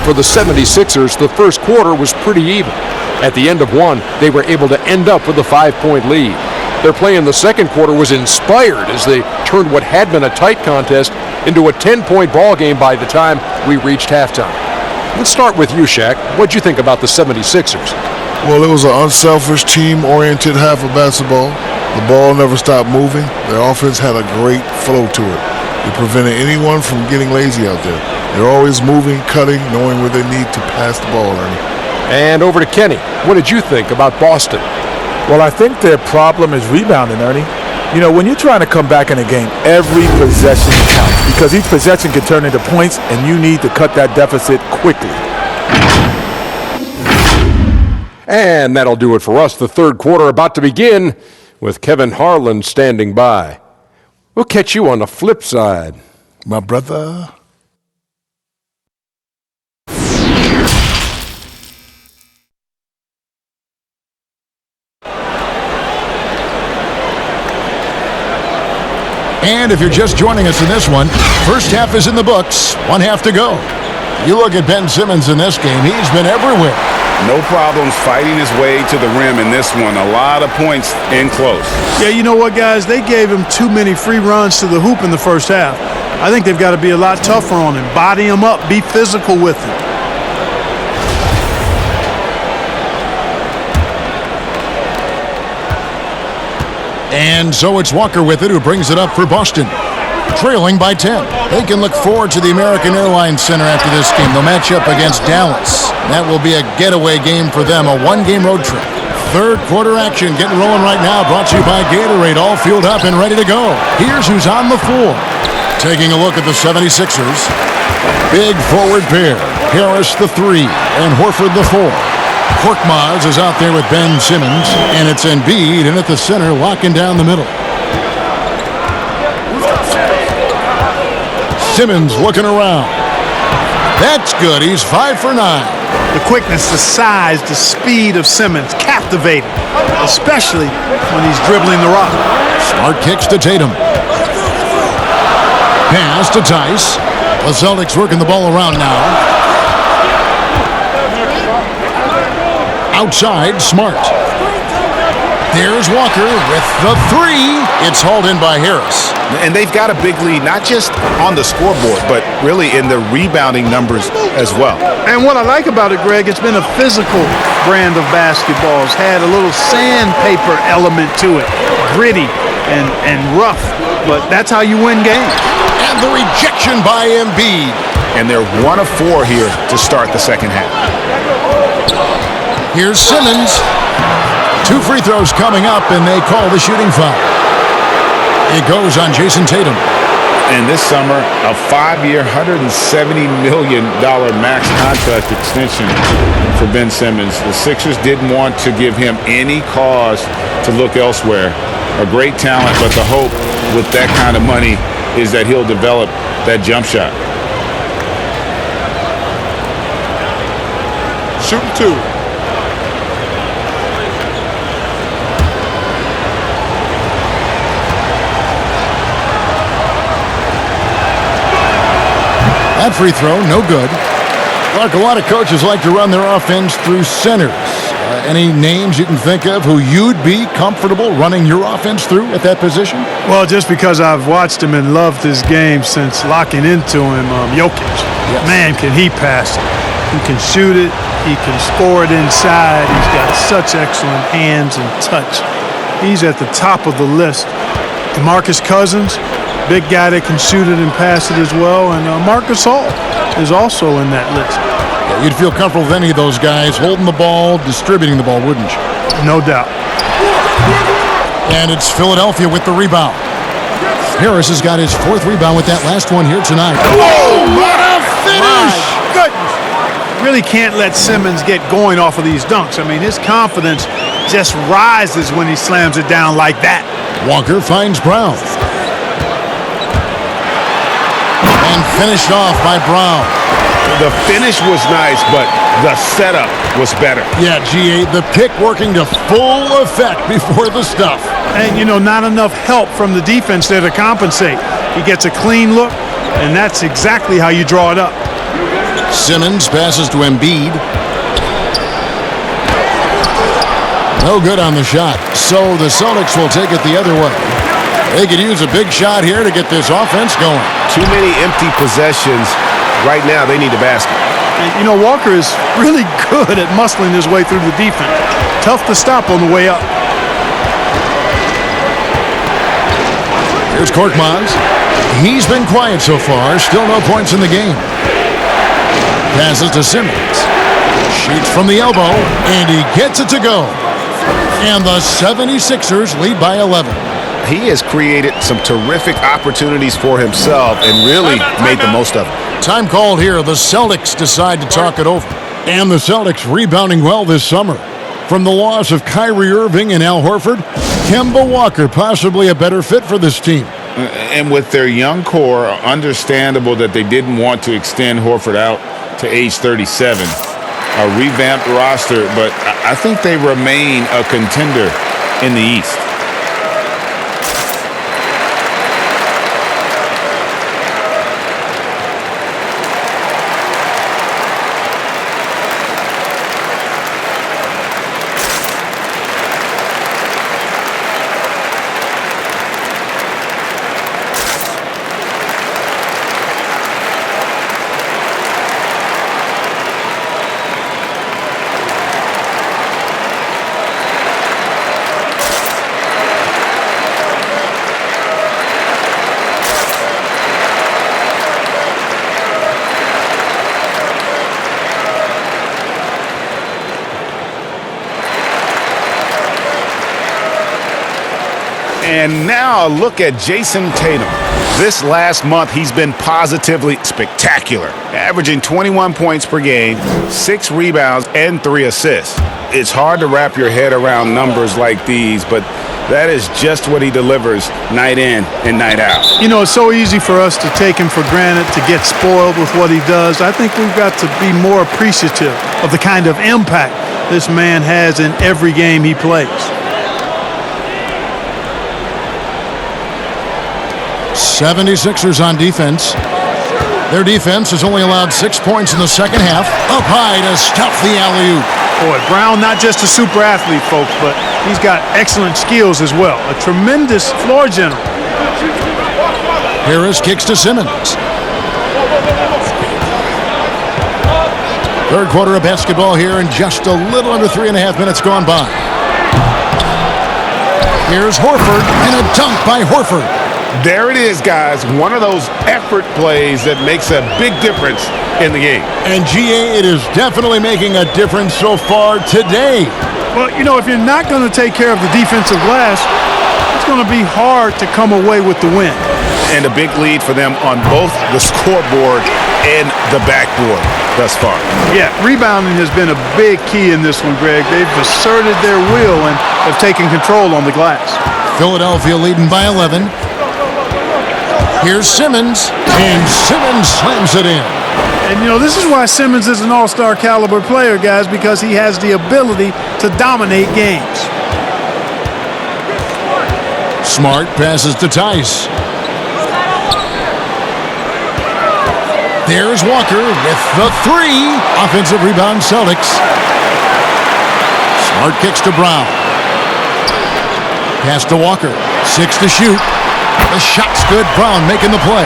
For the 76ers, the first quarter was pretty even. At the end of one, they were able to end up with a 5-point lead. Their play in the second quarter was inspired as they turned what had been a tight contest into a 10-point ball game by the time we reached halftime. Let's start with you, Shaq. What'd you think about the 76ers? Well, it was an unselfish, team-oriented half of basketball. The ball never stopped moving. Their offense had a great flow to it. It prevented anyone from getting lazy out there. They're always moving, cutting, knowing where they need to pass the ball, Ernie. And over to Kenny. What did you think about Boston? Well, I think their problem is rebounding, Ernie. You know, when you're trying to come back in a game, every possession counts because each possession can turn into points, and you need to cut that deficit quickly. And that'll do it for us. The third quarter about to begin with Kevin Harlan standing by. We'll catch you on the flip side. My brother. And if you're just joining us in this one, first half is in the books, one half to go. You look at Ben Simmons in this game, he's been everywhere. No problems fighting his way to the rim in this one. A lot of points in close. Yeah, you know what, guys? They gave him too many free runs to the hoop in the first half. I think they've got to be a lot tougher on him. Body him up. Be physical with him. And so it's Walker with it who brings it up for Boston. Trailing by 10. They can look forward to the American Airlines Center after this game. They'll match up against Dallas. That will be a getaway game for them, a one-game road trip. Third quarter action getting rolling right now, brought to you by Gatorade, all fueled up and ready to go. Here's who's on the floor. Taking a look at the 76ers. Big forward pair. Harris the 3 and Horford the 4. Korkmaz is out there with Ben Simmons, and it's Embiid in at the center, locking down the middle. Simmons looking around. That's good. He's 5 for 9. The quickness, the size, the speed of Simmons, captivating, especially when he's dribbling the rock. Smart kicks to Tatum. Pass to Tice. The Celtics working the ball around now. Outside, Smart. There's Walker with the 3. It's hauled in by Harris. And they've got a big lead, not just on the scoreboard, but really in the rebounding numbers as well. And what I like about it, Greg, it's been a physical brand of basketball. It's had a little sandpaper element to it. Gritty and rough, but that's how you win games. And the rejection by Embiid. And they're 1 of 4 here to start the second half. Here's Simmons. 2 free throws coming up, and they call the shooting foul. It goes on Jason Tatum. And this summer, a 5-year, $170 million max contract extension for Ben Simmons. The Sixers didn't want to give him any cause to look elsewhere. A great talent, but the hope with that kind of money is that he'll develop that jump shot. Shooting 2. That free throw, no good. Clark, a lot of coaches like to run their offense through centers. Any names you can think of who you'd be comfortable running your offense through at that position? Well, just because I've watched him and loved his game since locking into him, Jokic. Yes. Man, can he pass it. He can shoot it. He can score it inside. He's got such excellent hands and touch. He's at the top of the list. DeMarcus Cousins, big guy that can shoot it and pass it as well. And Marcus Hall is also in that list. Yeah, you'd feel comfortable with any of those guys holding the ball, distributing the ball, wouldn't you? No doubt. And it's Philadelphia with the rebound. Harris has got his 4th rebound with that last one here tonight. Whoa, what a finish! My goodness. Really can't let Simmons get going off of these dunks. I mean, his confidence just rises when he slams it down like that. Walker finds Brown. And finished off by Brown. The finish was nice, but the setup was better. Yeah, GA, the pick working to full effect before the stuff. And, you know, not enough help from the defense there to compensate. He gets a clean look, and that's exactly how you draw it up. Simmons passes to Embiid. No good on the shot. So the Celtics will take it the other way. They could use a big shot here to get this offense going. Too many empty possessions. Right now, they need a basket. And, you know, Walker is really good at muscling his way through the defense. Tough to stop on the way up. Here's Korkmaz. He's been quiet so far. Still no points in the game. Passes to Simmons. Shoots from the elbow, and he gets it to go. And the 76ers lead by 11. He has created some terrific opportunities for himself and really made the most of it. Time called here. The Celtics decide to talk it over. And the Celtics rebounding well this summer. From the loss of Kyrie Irving and Al Horford, Kemba Walker possibly a better fit for this team. And with their young core, understandable that they didn't want to extend Horford out to age 37. A revamped roster, but I think they remain a contender in the East. And now a look at Jason Tatum. This last month, he's been positively spectacular, averaging 21 points per game, 6 rebounds, and 3 assists. It's hard to wrap your head around numbers like these, but that is just what he delivers night in and night out. You know, it's so easy for us to take him for granted, to get spoiled with what he does. I think we've got to be more appreciative of the kind of impact this man has in every game he plays. 76ers on defense. Their defense has only allowed 6 points in the second half. Up high to stuff the alley-oop. Boy, Brown not just a super athlete, folks, but he's got excellent skills as well. A tremendous floor general. Harris kicks to Simmons. Third quarter of basketball here, and just a little under 3.5 minutes gone by. Here's Horford, and a dunk by Horford. There it is, guys. One of those effort plays that makes a big difference in the game. And GA, it is definitely making a difference so far today. Well, you know, if you're not going to take care of the defensive glass, it's going to be hard to come away with the win. And a big lead for them on both the scoreboard and the backboard thus far. Yeah, rebounding has been a big key in this one, Greg. They've asserted their will and have taken control on the glass. Philadelphia leading by 11. Here's Simmons, and Simmons slams it in. And, you know, this is why Simmons is an all-star caliber player, guys, because he has the ability to dominate games. Smart passes to Tice. There's Walker with the 3. Offensive rebound, Celtics. Smart kicks to Brown. Pass to Walker. 6 to shoot. The shot's good. Brown making the play.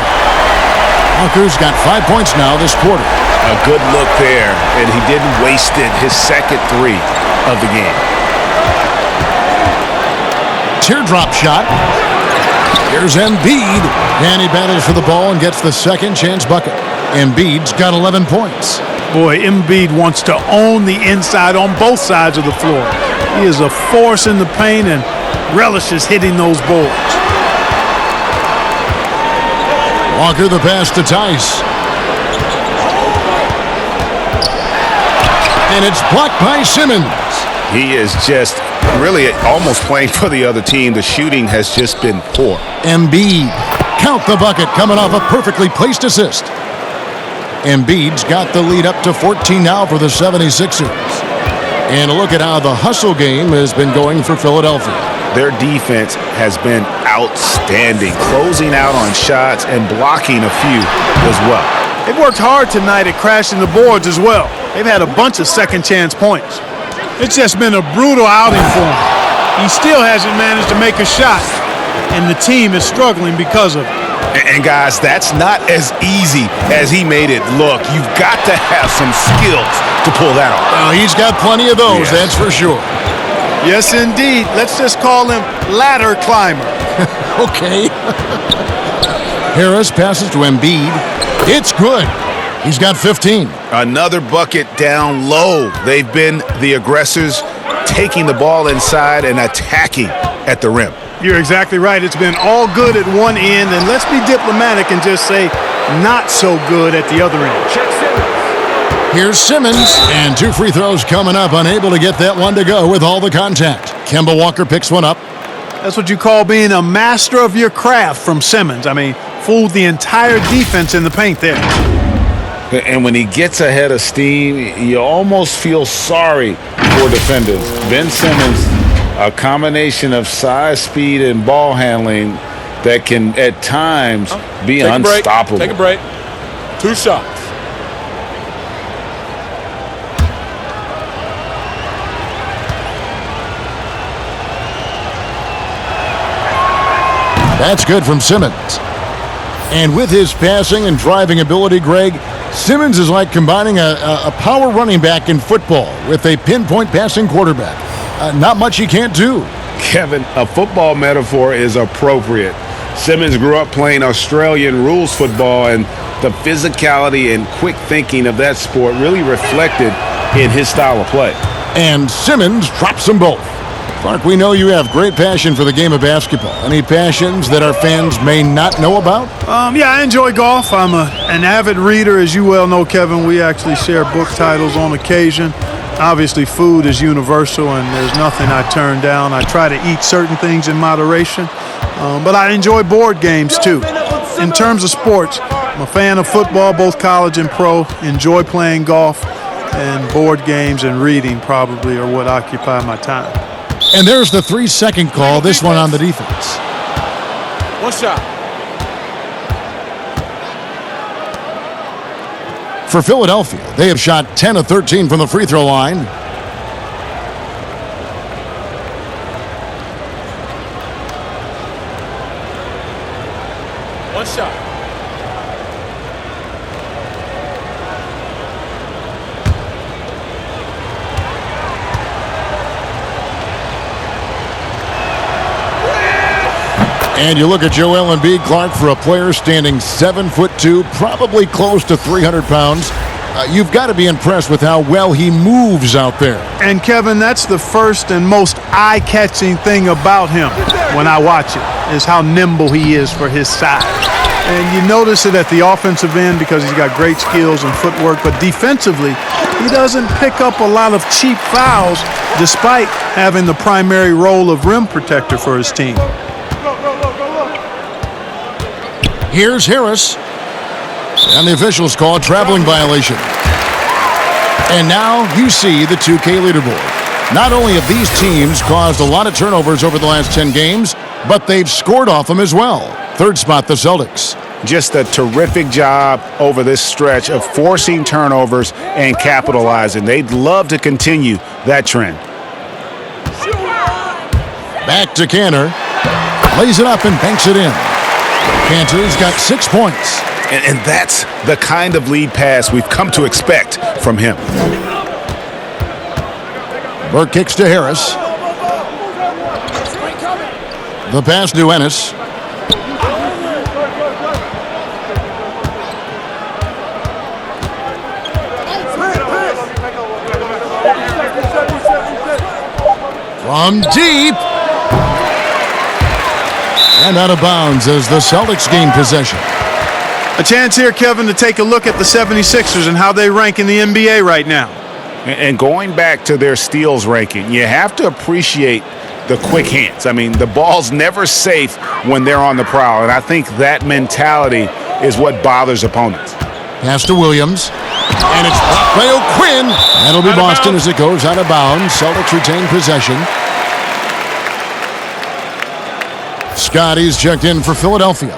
Walker's got 5 points now this quarter. A good look there, and he didn't waste it. His second 3 of the game. Teardrop shot. Here's Embiid, and he battles for the ball and gets the second chance bucket. Embiid's got 11 points. Boy, Embiid wants to own the inside on both sides of the floor. He is a force in the paint and relishes hitting those boards. Walker the pass to Tice. And it's blocked by Simmons. He is just really almost playing for the other team. The shooting has just been poor. Embiid, count the bucket, coming off a perfectly placed assist. Embiid's got the lead up to 14 now for the 76ers. And a look at how the hustle game has been going for Philadelphia. Their defense has been outstanding, closing out on shots and blocking a few as well. they've worked hard tonight at crashing the boards as well. They've had a bunch of second chance points. It's just been a brutal outing for him. He still hasn't managed to make a shot, and the team is struggling because of it. And guys, that's not as easy as he made it look. You've got to have some skills to pull that off. Well, he's got plenty of those, that's for sure. Yes, indeed. Let's just call him ladder climber. Okay. Harris passes to Embiid. It's good. He's got 15. Another bucket down low. They've been the aggressors, taking the ball inside and attacking at the rim. You're exactly right. It's been all good at one end, and let's be diplomatic and just say not so good at the other end. Here's Simmons, and 2 free throws coming up, unable to get that one to go with all the contact. Kemba Walker picks one up. That's what you call being a master of your craft from Simmons. I mean, fooled the entire defense in the paint there. And when he gets ahead of steam, you almost feel sorry for defenders. Ben Simmons, a combination of size, speed, and ball handling that can, at times, be unstoppable. Take a break. 2 shots. That's good from Simmons. And with his passing and driving ability, Greg, Simmons is like combining a power running back in football with a pinpoint passing quarterback. Not much he can't do. Kevin, a football metaphor is appropriate. Simmons grew up playing Australian rules football, and the physicality and quick thinking of that sport really reflected in his style of play. And Simmons drops them both. Clark, we know you have great passion for the game of basketball. Any passions that our fans may not know about? Yeah, I enjoy golf. I'm an avid reader, as you well know, Kevin. We actually share book titles on occasion. Obviously, food is universal, and there's nothing I turn down. I try to eat certain things in moderation, but I enjoy board games, too. In terms of sports, I'm a fan of football, both college and pro. Enjoy playing golf, and board games and reading probably are what occupy my time. And there's the 3-second call, this one on the defense. 1 shot. For Philadelphia, they have shot 10 of 13 from the free throw line. One shot. And you look at Joel Embiid, Clark, for a player standing 7'2", probably close to 300 pounds. You've got to be impressed with how well he moves out there. And Kevin, that's the first and most eye-catching thing about him when I watch it, is how nimble he is for his size. And you notice it at the offensive end because he's got great skills and footwork, but defensively, he doesn't pick up a lot of cheap fouls despite having the primary role of rim protector for his team. Here's Harris. And the officials call a traveling violation. And now you see the 2K leaderboard. Not only have these teams caused a lot of turnovers over the last 10 games, but they've scored off them as well. Third spot, the Celtics. Just a terrific job over this stretch of forcing turnovers and capitalizing. They'd love to continue that trend. Back to Cantor. Lays it up and banks it in. Cantor's got 6 points. And that's the kind of lead pass we've come to expect from him. Burke kicks to Harris. The pass to Ennis. From deep. And out of bounds as the Celtics gain possession. A chance here, Kevin, to take a look at the 76ers and how they rank in the NBA right now. And going back to their steals ranking, you have to appreciate the quick hands. I mean, the ball's never safe when they're on the prowl, and I think that mentality is what bothers opponents. Pass to Williams, and it's blocked by O'Quinn. That'll be Boston as it goes out of bounds. Celtics retain possession. Scotty's checked in for Philadelphia.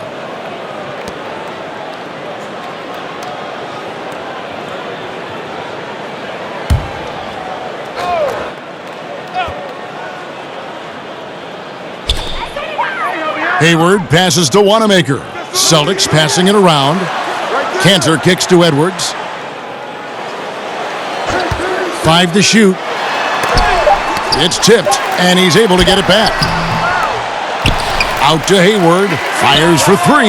Hayward passes to Wanamaker. Celtics passing it around. Cantor kicks to Edwards. 5 to shoot. It's tipped, and he's able to get it back. Out to Hayward. Fires for 3.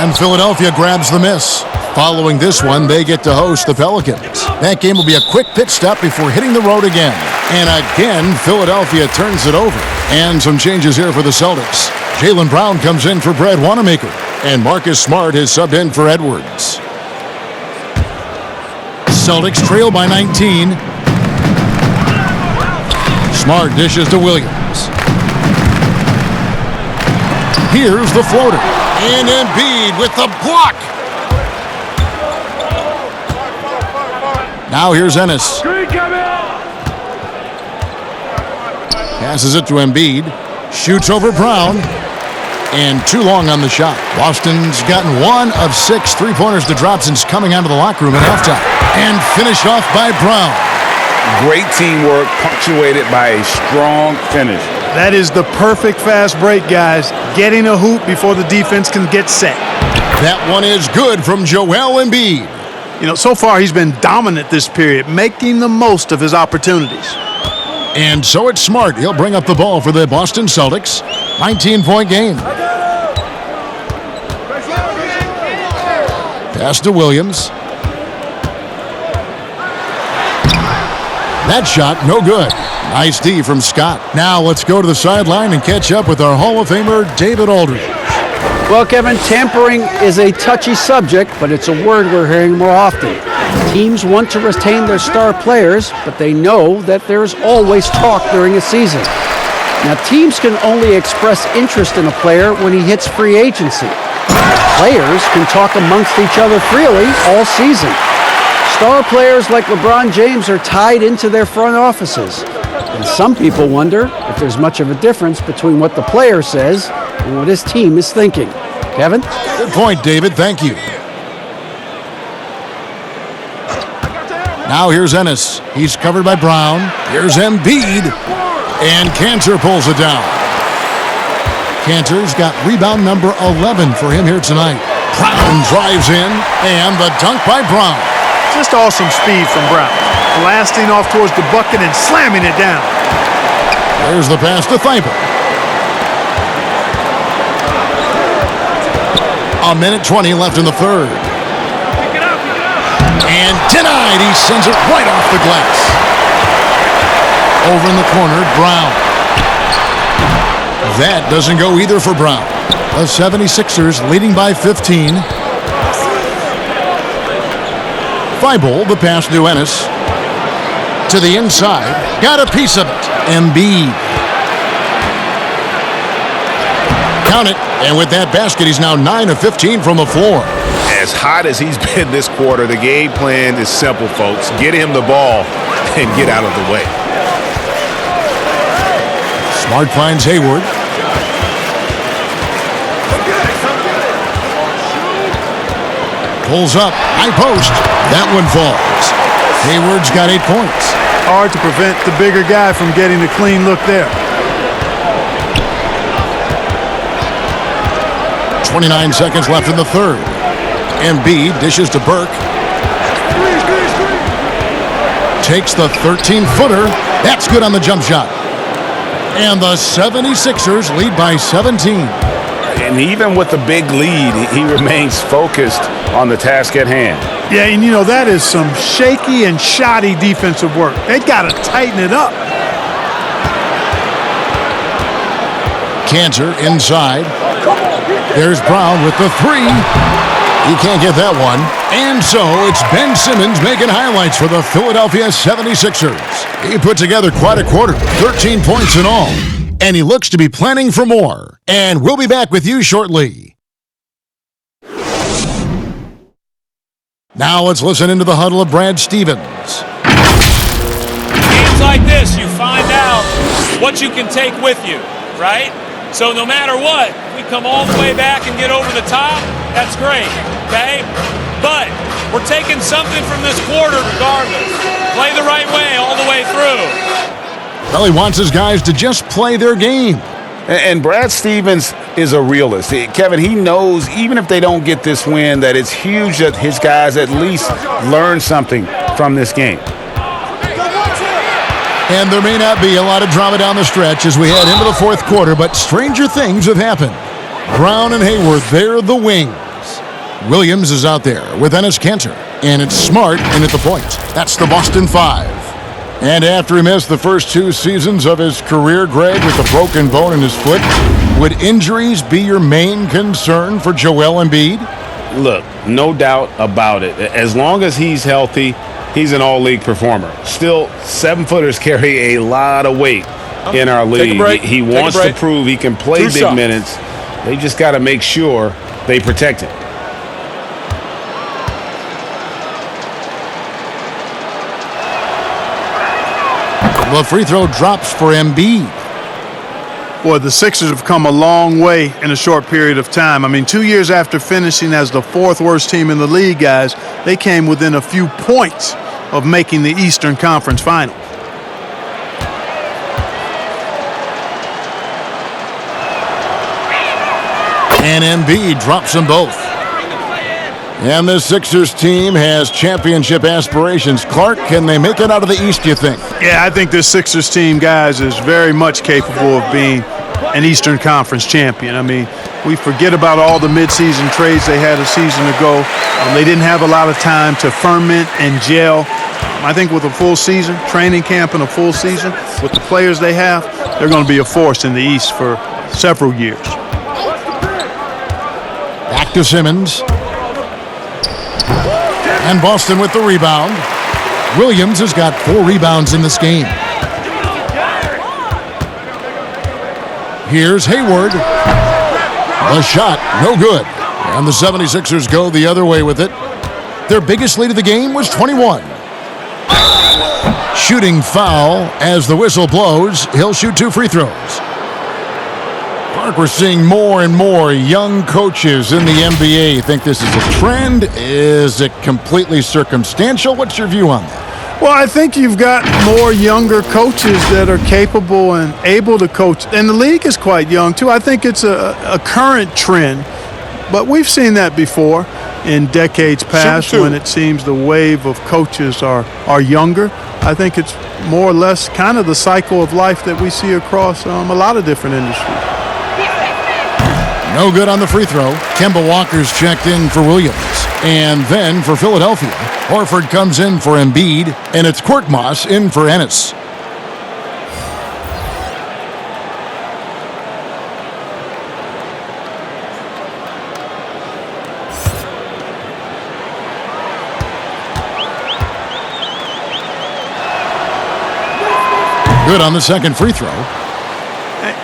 And Philadelphia grabs the miss. Following this one, they get to host the Pelicans. That game will be a quick pit stop before hitting the road again. And again, Philadelphia turns it over. And some changes here for the Celtics. Jaylen Brown comes in for Brad Wanamaker. And Marcus Smart is subbed in for Edwards. Celtics trail by 19. Smart dishes to Williams. Here's the floater. And Embiid with the block. Now here's Ennis. Passes it to Embiid. Shoots over Brown. And too long on the shot. Boston's gotten 1 of 6 three-pointers to drop since coming out of the locker room at halftime. And finished off by Brown. Great teamwork punctuated by a strong finish. That is the perfect fast break, guys. Getting a hoop before the defense can get set. That one is good from Joel Embiid. You know, so far he's been dominant this period, making the most of his opportunities. And so it's Smart. He'll bring up the ball for the Boston Celtics. 19-point game. Pass to Williams. That shot, no good. Nice D from Scott. Now let's go to the sideline and catch up with our Hall of Famer, David Aldridge. Well, Kevin, tampering is a touchy subject, but it's a word we're hearing more often. Teams want to retain their star players, but they know that there's always talk during a season. Now, teams can only express interest in a player when he hits free agency. Players can talk amongst each other freely all season. Star players like LeBron James are tied into their front offices. And some people wonder if there's much of a difference between what the player says and what his team is thinking. Kevin? Good point, David. Thank you. Now here's Ennis. He's covered by Brown. Here's Embiid. And Cantor pulls it down. Cantor's got rebound number 11 for him here tonight. Brown drives in. And the dunk by Brown. Just awesome speed from Brown. Blasting off towards the bucket and slamming it down. There's the pass to Thibault. 1:20 left in the third. And denied. He sends it right off the glass. Over in the corner, Brown. That doesn't go either for Brown. The 76ers leading by 15. Thibault, the pass to Ennis. To the inside. Got a piece of it. Embiid. Count it. And with that basket, he's now 9 of 15 from the floor. As hot as he's been this quarter, the game plan is simple, folks. Get him the ball and get out of the way. Smart finds Hayward. Pulls up. High post. That one falls. Hayward's got 8 points. Hard to prevent the bigger guy from getting a clean look there. 29 seconds left in the third. Embiid dishes to Burke. Takes the 13-footer. That's good on the jump shot. And the 76ers lead by 17. And even with the big lead, he remains focused on the task at hand. Yeah, and you know, that is some shaky and shoddy defensive work. They got to tighten it up. Cantor inside. There's Brown with the 3. He can't get that one. And so it's Ben Simmons making highlights for the Philadelphia 76ers. He put together quite a quarter, 13 points in all. And he looks to be planning for more. And we'll be back with you shortly. Now let's listen into the huddle of Brad Stevens. Games like this, you find out what you can take with you, right? So no matter what, we come all the way back and get over the top, that's great, okay? But we're taking something from this quarter regardless. Play the right way all the way through. Well, he wants his guys to just play their game. And Brad Stevens is a realist. Kevin, he knows even if they don't get this win, that it's huge that his guys at least learn something from this game. And there may not be a lot of drama down the stretch as we head into the fourth quarter, but stranger things have happened. Brown and Hayward, they're the wings. Williams is out there with Ennis Cantor, and it's Smart in at the point. That's the Boston Five. And after he missed the first 2 seasons of his career, Greg, with a broken bone in his foot, would injuries be your main concern for Joel Embiid? Look, no doubt about it. As long as he's healthy, he's an all-league performer. Still, 7-footers carry a lot of weight in our league. He wants to prove he can play big minutes. They just got to make sure they protect him. The free throw drops for Embiid. Boy, the Sixers have come a long way in a short period of time. I mean, 2 years after finishing as the 4th worst team in the league, guys, they came within a few points of making the Eastern Conference Finals. And Embiid drops them both. And the Sixers team has championship aspirations. Clark, can they make it out of the East, you think? Yeah, I think this Sixers team, guys, is very much capable of being an Eastern Conference champion. I mean, we forget about all the midseason trades they had a season ago. They didn't have a lot of time to ferment and gel. I think with a full season, training camp and a full season, with the players they have, they're going to be a force in the East for several years. Back to Simmons. And Boston with the rebound. Williams has got 4 rebounds in this game. Here's Hayward. The shot, no good. And the 76ers go the other way with it. Their biggest lead of the game was 21. Shooting foul as the whistle blows. He'll shoot 2 free throws. Clark, we're seeing more and more young coaches in the NBA. Think this is a trend? Is it completely circumstantial? What's your view on that? Well, I think you've got more younger coaches that are capable and able to coach. And the league is quite young, too. I think it's a current trend. But we've seen that before in decades past when it seems the wave of coaches are younger. I think it's more or less kind of the cycle of life that we see across a lot of different industries. No good on the free throw. Kemba Walker's checked in for Williams. And then for Philadelphia, Horford comes in for Embiid, and it's Korkmaz in for Ennis. Good on the second free throw.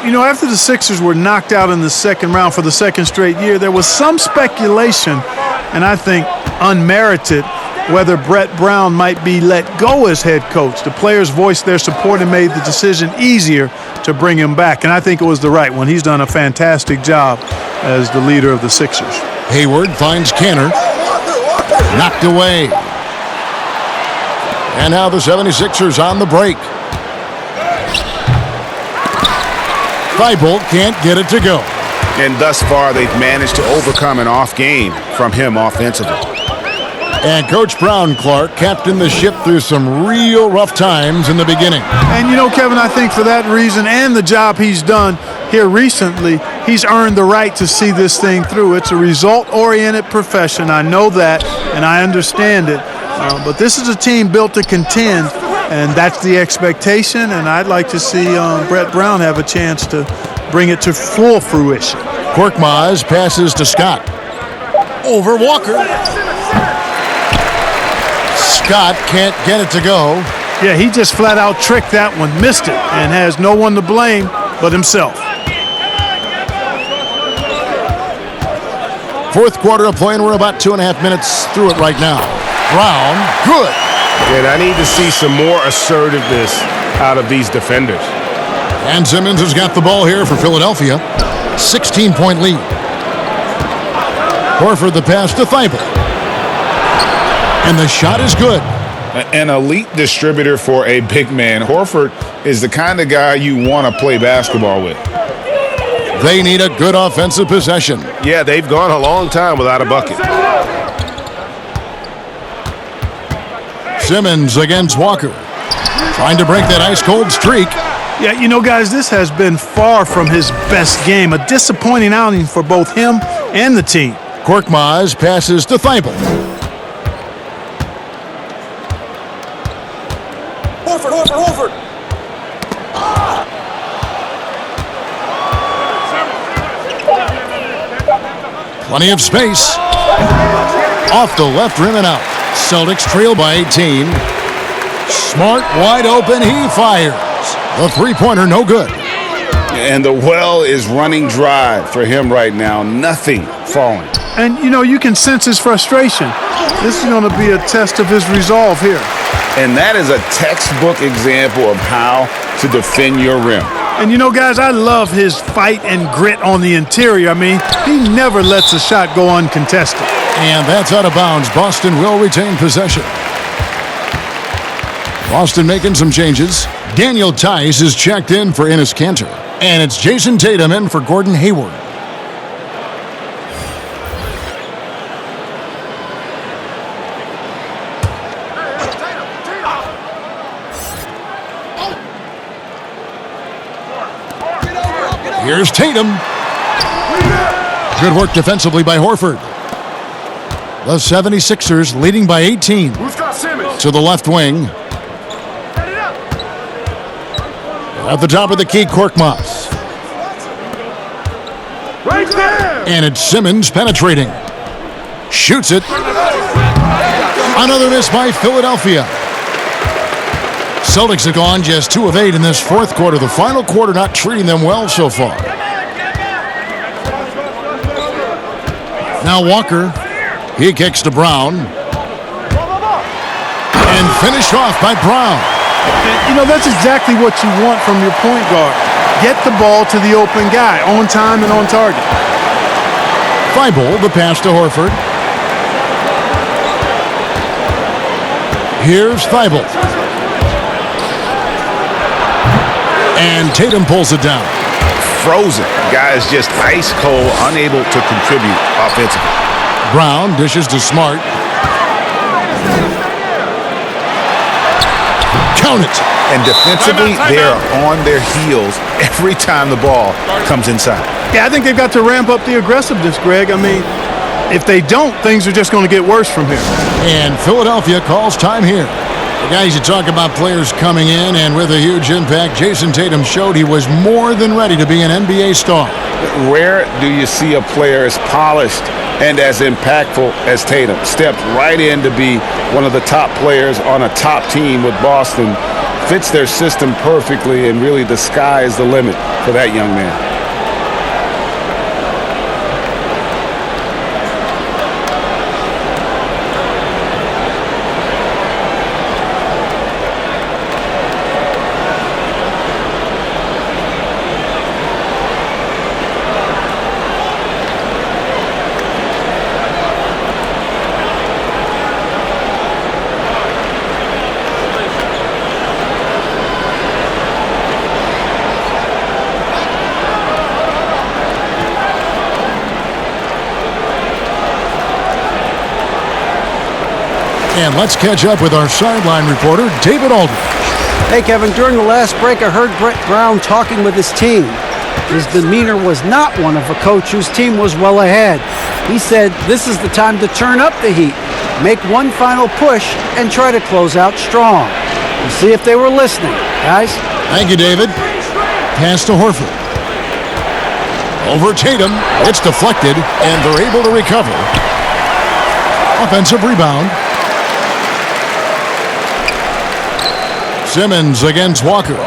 You know, after the Sixers were knocked out in the second round for the second straight year, there was some speculation, and I think unmerited, whether Brett Brown might be let go as head coach. The players voiced their support and made the decision easier to bring him back, and I think it was the right one. He's done a fantastic job as the leader of the Sixers. Hayward finds Cantor. Knocked away. And now the 76ers on the break. Thibault can't get it to go. And thus far, they've managed to overcome an off game from him offensively. And Coach Brown, Clark, captained the ship through some real rough times in the beginning. And, you know, Kevin, I think for that reason and the job he's done here recently, he's earned the right to see this thing through. It's a result-oriented profession. I know that, and I understand it. But this is a team built to contend, and that's the expectation, and I'd like to see Brett Brown have a chance to bring it to full fruition. Korkmaz passes to Scott. Over Walker. Scott can't get it to go. Yeah, he just flat out tricked that one, missed it, and has no one to blame but himself. Fourth quarter of play, and we're about 2.5 minutes through it right now. Brown, good. And I need to see some more assertiveness out of these defenders. And Simmons has got the ball here for Philadelphia. 16-point lead. Horford the pass to Thibault. And the shot is good. An elite distributor for a big man. Horford is the kind of guy you want to play basketball with. They need a good offensive possession. Yeah, they've gone a long time without a bucket. Simmons against Walker. Trying to break that ice-cold streak. Yeah, you know, guys, this has been far from his best game. A disappointing outing for both him and the team. Korkmaz passes to Thibault. Horford. Plenty of space. Off the left rim and out. Celtics trail by 18. Smart wide open. He fires. The three-pointer no good. And the well is running dry for him right now. Nothing falling. And, you know, you can sense his frustration. This is going to be a test of his resolve here. And that is a textbook example of how to defend your rim. And, you know, guys, I love his fight and grit on the interior. I mean, he never lets a shot go uncontested. And that's out of bounds. Boston will retain possession. Boston making some changes. Daniel Tice is checked in for Enes Kanter. And it's Jason Tatum in for Gordon Hayward. Here's Tatum. Good work defensively by Horford. The 76ers leading by 18. To the left wing. At the top of the key, Korkmaz. Right there. And it's Simmons penetrating. Shoots it. Another miss by Philadelphia. Celtics have gone just 2 of 8 in this fourth quarter. The final quarter not treating them well so far. Now Walker. He kicks to Brown. And finished off by Brown. You know, that's exactly what you want from your point guard. Get the ball to the open guy, on time and on target. Thibault, the pass to Horford. Here's Thibault. And Tatum pulls it down. Frozen. Guys just ice cold, unable to contribute offensively. Brown dishes to Smart. Count it. And defensively, they're on their heels every time the ball comes inside. Yeah, I think they've got to ramp up the aggressiveness, Greg. I mean, if they don't, things are just going to get worse from here. And Philadelphia calls time here. Guys, you talk about players coming in and with a huge impact. Jason Tatum showed he was more than ready to be an NBA star. Rare do you see a player as polished and as impactful as Tatum. Stepped right in to be one of the top players on a top team with Boston. Fits their system perfectly, and really the sky is the limit for that young man. And let's catch up with our sideline reporter, David Aldridge. Hey, Kevin, during the last break, I heard Brett Brown talking with his team. His demeanor was not one of a coach whose team was well ahead. He said this is the time to turn up the heat, make one final push, and try to close out strong. We'll see if they were listening, guys. Thank you, David. Pass to Horford. Over Tatum. It's deflected, and they're able to recover. Offensive rebound. Simmons against Walker.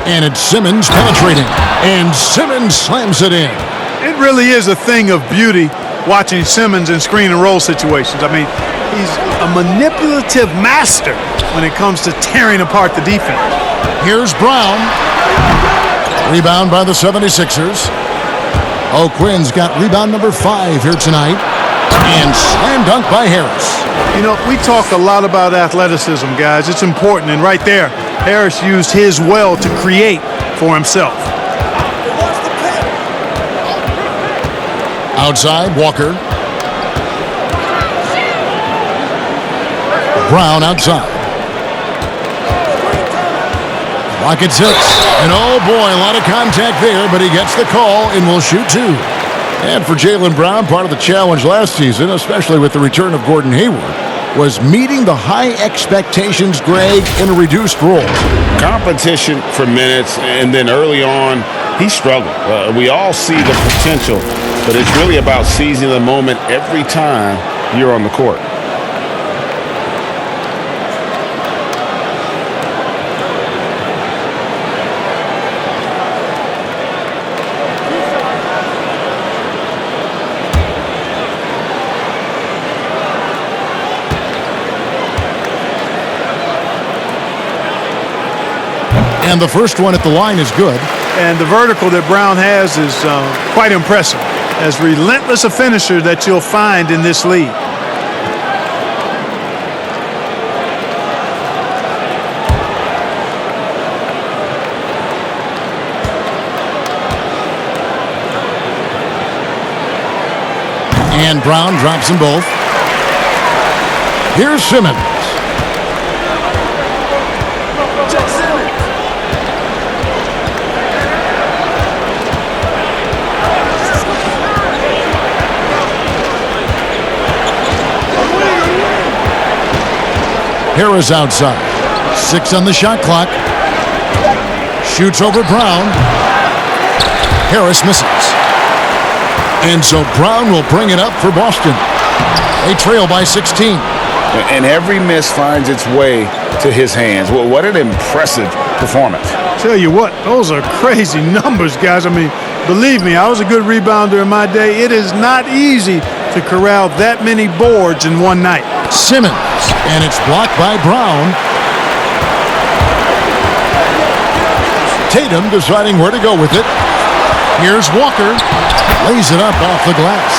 And it's Simmons penetrating. And Simmons slams it in. It really is a thing of beauty watching Simmons in screen and roll situations. I mean, he's a manipulative master when it comes to tearing apart the defense. Here's Brown. Rebound by the 76ers. O'Quinn's got rebound number 5 here tonight. And slam dunk by Harris. You know, we talk a lot about athleticism, guys. It's important, and right there, Harris used his well to create for himself. Outside, Walker. Brown outside. Rockets hits. And oh boy, a lot of contact there, but he gets the call and will shoot two. And for Jaylen Brown, part of the challenge last season, especially with the return of Gordon Hayward, was meeting the high expectations, Greg, in a reduced role. Competition for minutes, and then early on, he struggled. We all see the potential, but it's really about seizing the moment every time you're on the court. And the first one at the line is good. And the vertical that Brown has is quite impressive. As relentless a finisher that you'll find in this league. And Brown drops them both. Here's Simmons. Harris outside. 6 on the shot clock. Shoots over Brown. Harris misses. And so Brown will bring it up for Boston. They trail by 16. And every miss finds its way to his hands. Well, what an impressive performance. Tell you what, those are crazy numbers, guys. I mean, believe me, I was a good rebounder in my day. It is not easy to corral that many boards in one night. Simmons, and it's blocked by Brown. Tatum deciding where to go with it. Here's Walker. Lays it up off the glass.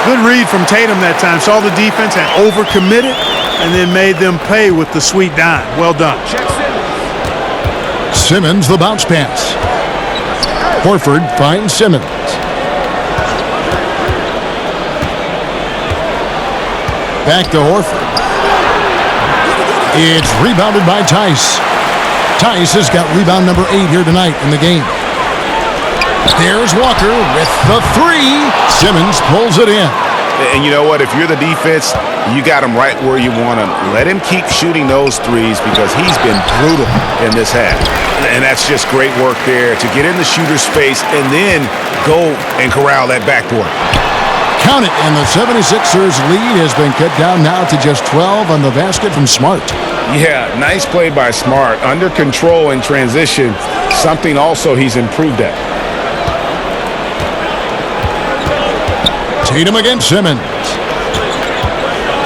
Good read from Tatum that time. Saw the defense had overcommitted and then made them pay with the sweet dime. Well done. Simmons, the bounce pass. Horford finds Simmons. Back to Horford. It's rebounded by Tice. Tice has got rebound number 8 here tonight in the game. There's Walker with the 3. Simmons pulls it in. And you know what? If you're the defense, you got him right where you want him. Let him keep shooting those threes because he's been brutal in this half. And that's just great work there to get in the shooter's space and then go and corral that backboard. Count it, and the 76ers lead has been cut down now to just 12 on the basket from Smart. Yeah, nice play by Smart. Under control in transition, something also he's improved at. Tatum against Simmons.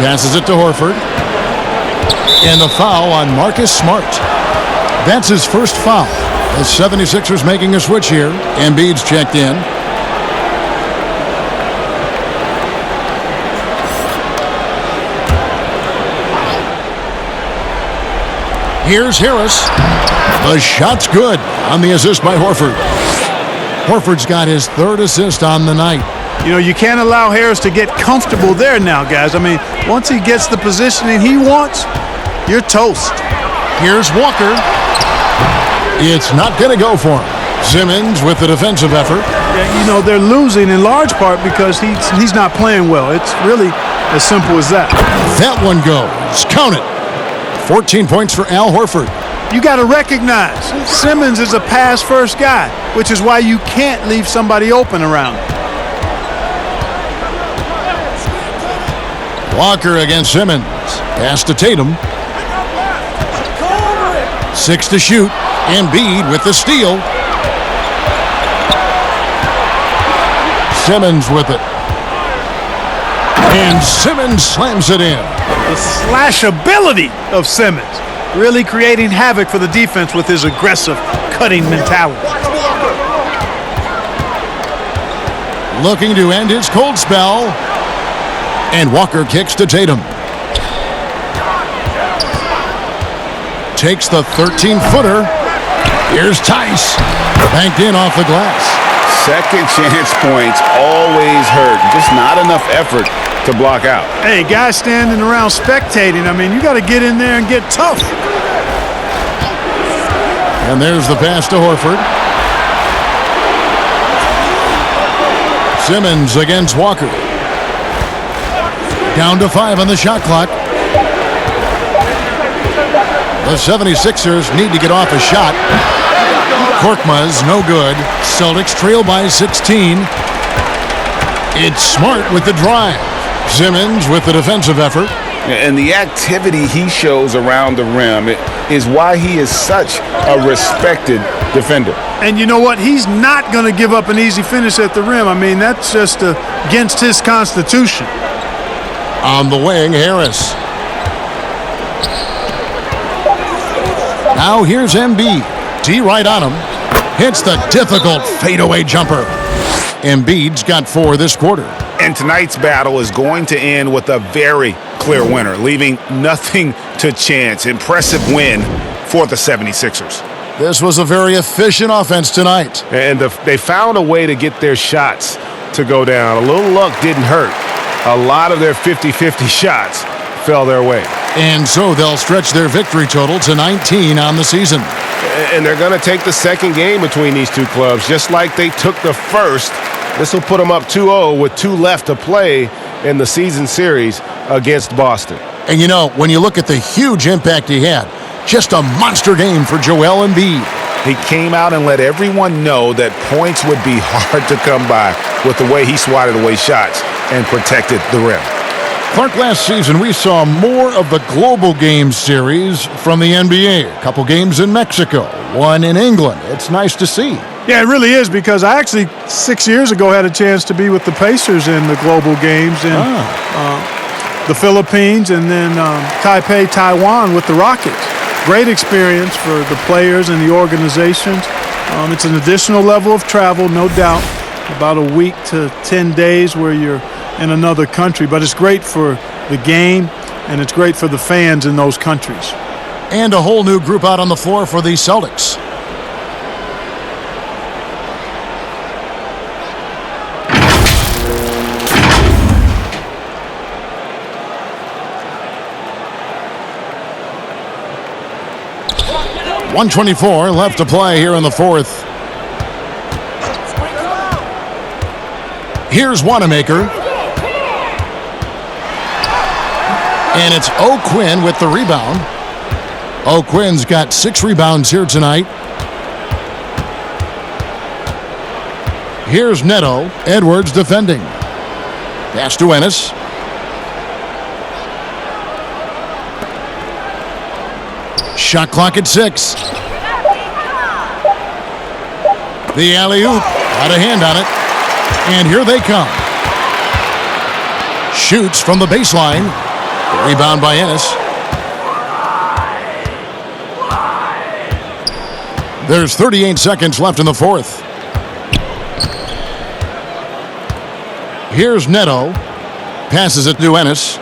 Passes it to Horford. And the foul on Marcus Smart. That's his first foul. The 76ers making a switch here. Embiid's checked in. Here's Harris. The shot's good on the assist by Horford. Horford's got his 3rd assist on the night. You know, you can't allow Harris to get comfortable there now, guys. I mean, once he gets the positioning he wants, you're toast. Here's Walker. It's not going to go for him. Simmons with the defensive effort. Yeah, you know, they're losing in large part because he's not playing well. It's really as simple as that. That one goes. Count it. 14 points for Al Horford. You got to recognize Simmons is a pass-first guy, which is why you can't leave somebody open around him. Walker against Simmons. Pass to Tatum. 6 to shoot. Embiid with the steal. Simmons with it. And Simmons slams it in. The slashability of Simmons. Really creating havoc for the defense with his aggressive, cutting mentality. Looking to end his cold spell. And Walker kicks to Tatum. Takes the 13-footer. Here's Tice. Banked in off the glass. Second chance points always hurt. Just not enough effort to block out. Hey, guys standing around spectating, I mean, you got to get in there and get tough. And there's the pass to Horford. Simmons against Walker. Down to 5 on the shot clock. The 76ers need to get off a shot. Korkmaz, no good. Celtics trail by 16. It's Smart with the drive. Simmons with the defensive effort. And the activity he shows around the rim is why he is such a respected defender. And you know what? He's not going to give up an easy finish at the rim. I mean, that's just against his constitution. On the wing, Harris. Now here's Embiid. D right on him. Hits the difficult fadeaway jumper. Embiid's got 4 this quarter. And tonight's battle is going to end with a very clear winner, leaving nothing to chance. Impressive win for the 76ers. This was a very efficient offense tonight. And they found a way to get their shots to go down. A little luck didn't hurt. A lot of their 50-50 shots fell their way. And so they'll stretch their victory total to 19 on the season. And they're going to take the second game between these two clubs, just like they took the first. This will put them up 2-0 with 2 left to play in the season series against Boston. And you know, when you look at the huge impact he had, just a monster game for Joel Embiid. He came out and let everyone know that points would be hard to come by with the way he swatted away shots and protected the rim. Clark, last season we saw more of the global games series from the NBA. A couple games in Mexico, 1 in England. It's nice to see. Yeah, it really is, because I actually 6 years ago had a chance to be with the Pacers in the global games in the Philippines, and then Taipei, Taiwan with the Rockets. Great experience for the players and the organizations. It's an additional level of travel, no doubt, about a week to 10 days where you're in another country, but it's great for the game and it's great for the fans in those countries. And a whole new group out on the floor for the Celtics. .124 left to play here in the fourth. Here's Wanamaker. And it's O'Quinn with the rebound. O'Quinn's got 6 rebounds here tonight. Here's Neto. Edwards defending. Pass to Ennis. Shot clock at 6. The alley-oop. Got a hand on it. And here they come. Shoots from the baseline. Rebound by Ennis. There's 38 seconds left in the fourth. Here's Neto. Passes it to Ennis.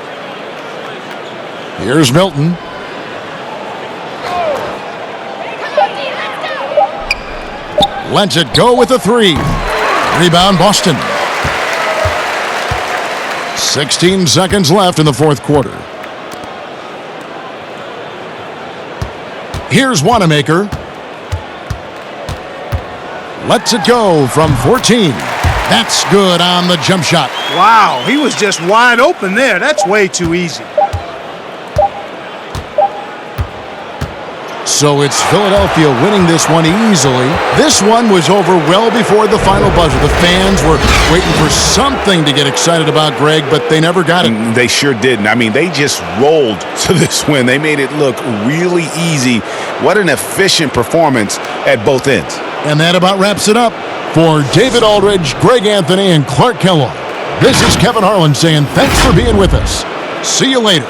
Here's Milton. Lets it go with a 3. Rebound Boston. 16 seconds left in the fourth quarter. Here's Wanamaker. Lets it go from 14. That's good on the jump shot. Wow, he was just wide open there. That's way too easy. So it's Philadelphia winning this one easily. This one was over well before the final buzzer. The fans were waiting for something to get excited about, Greg, but they never got it. They sure didn't. I mean, they just rolled to this win. They made it look really easy. What an efficient performance at both ends. And that about wraps it up. For David Aldridge, Greg Anthony, and Clark Kellogg, this is Kevin Harlan saying thanks for being with us. See you later.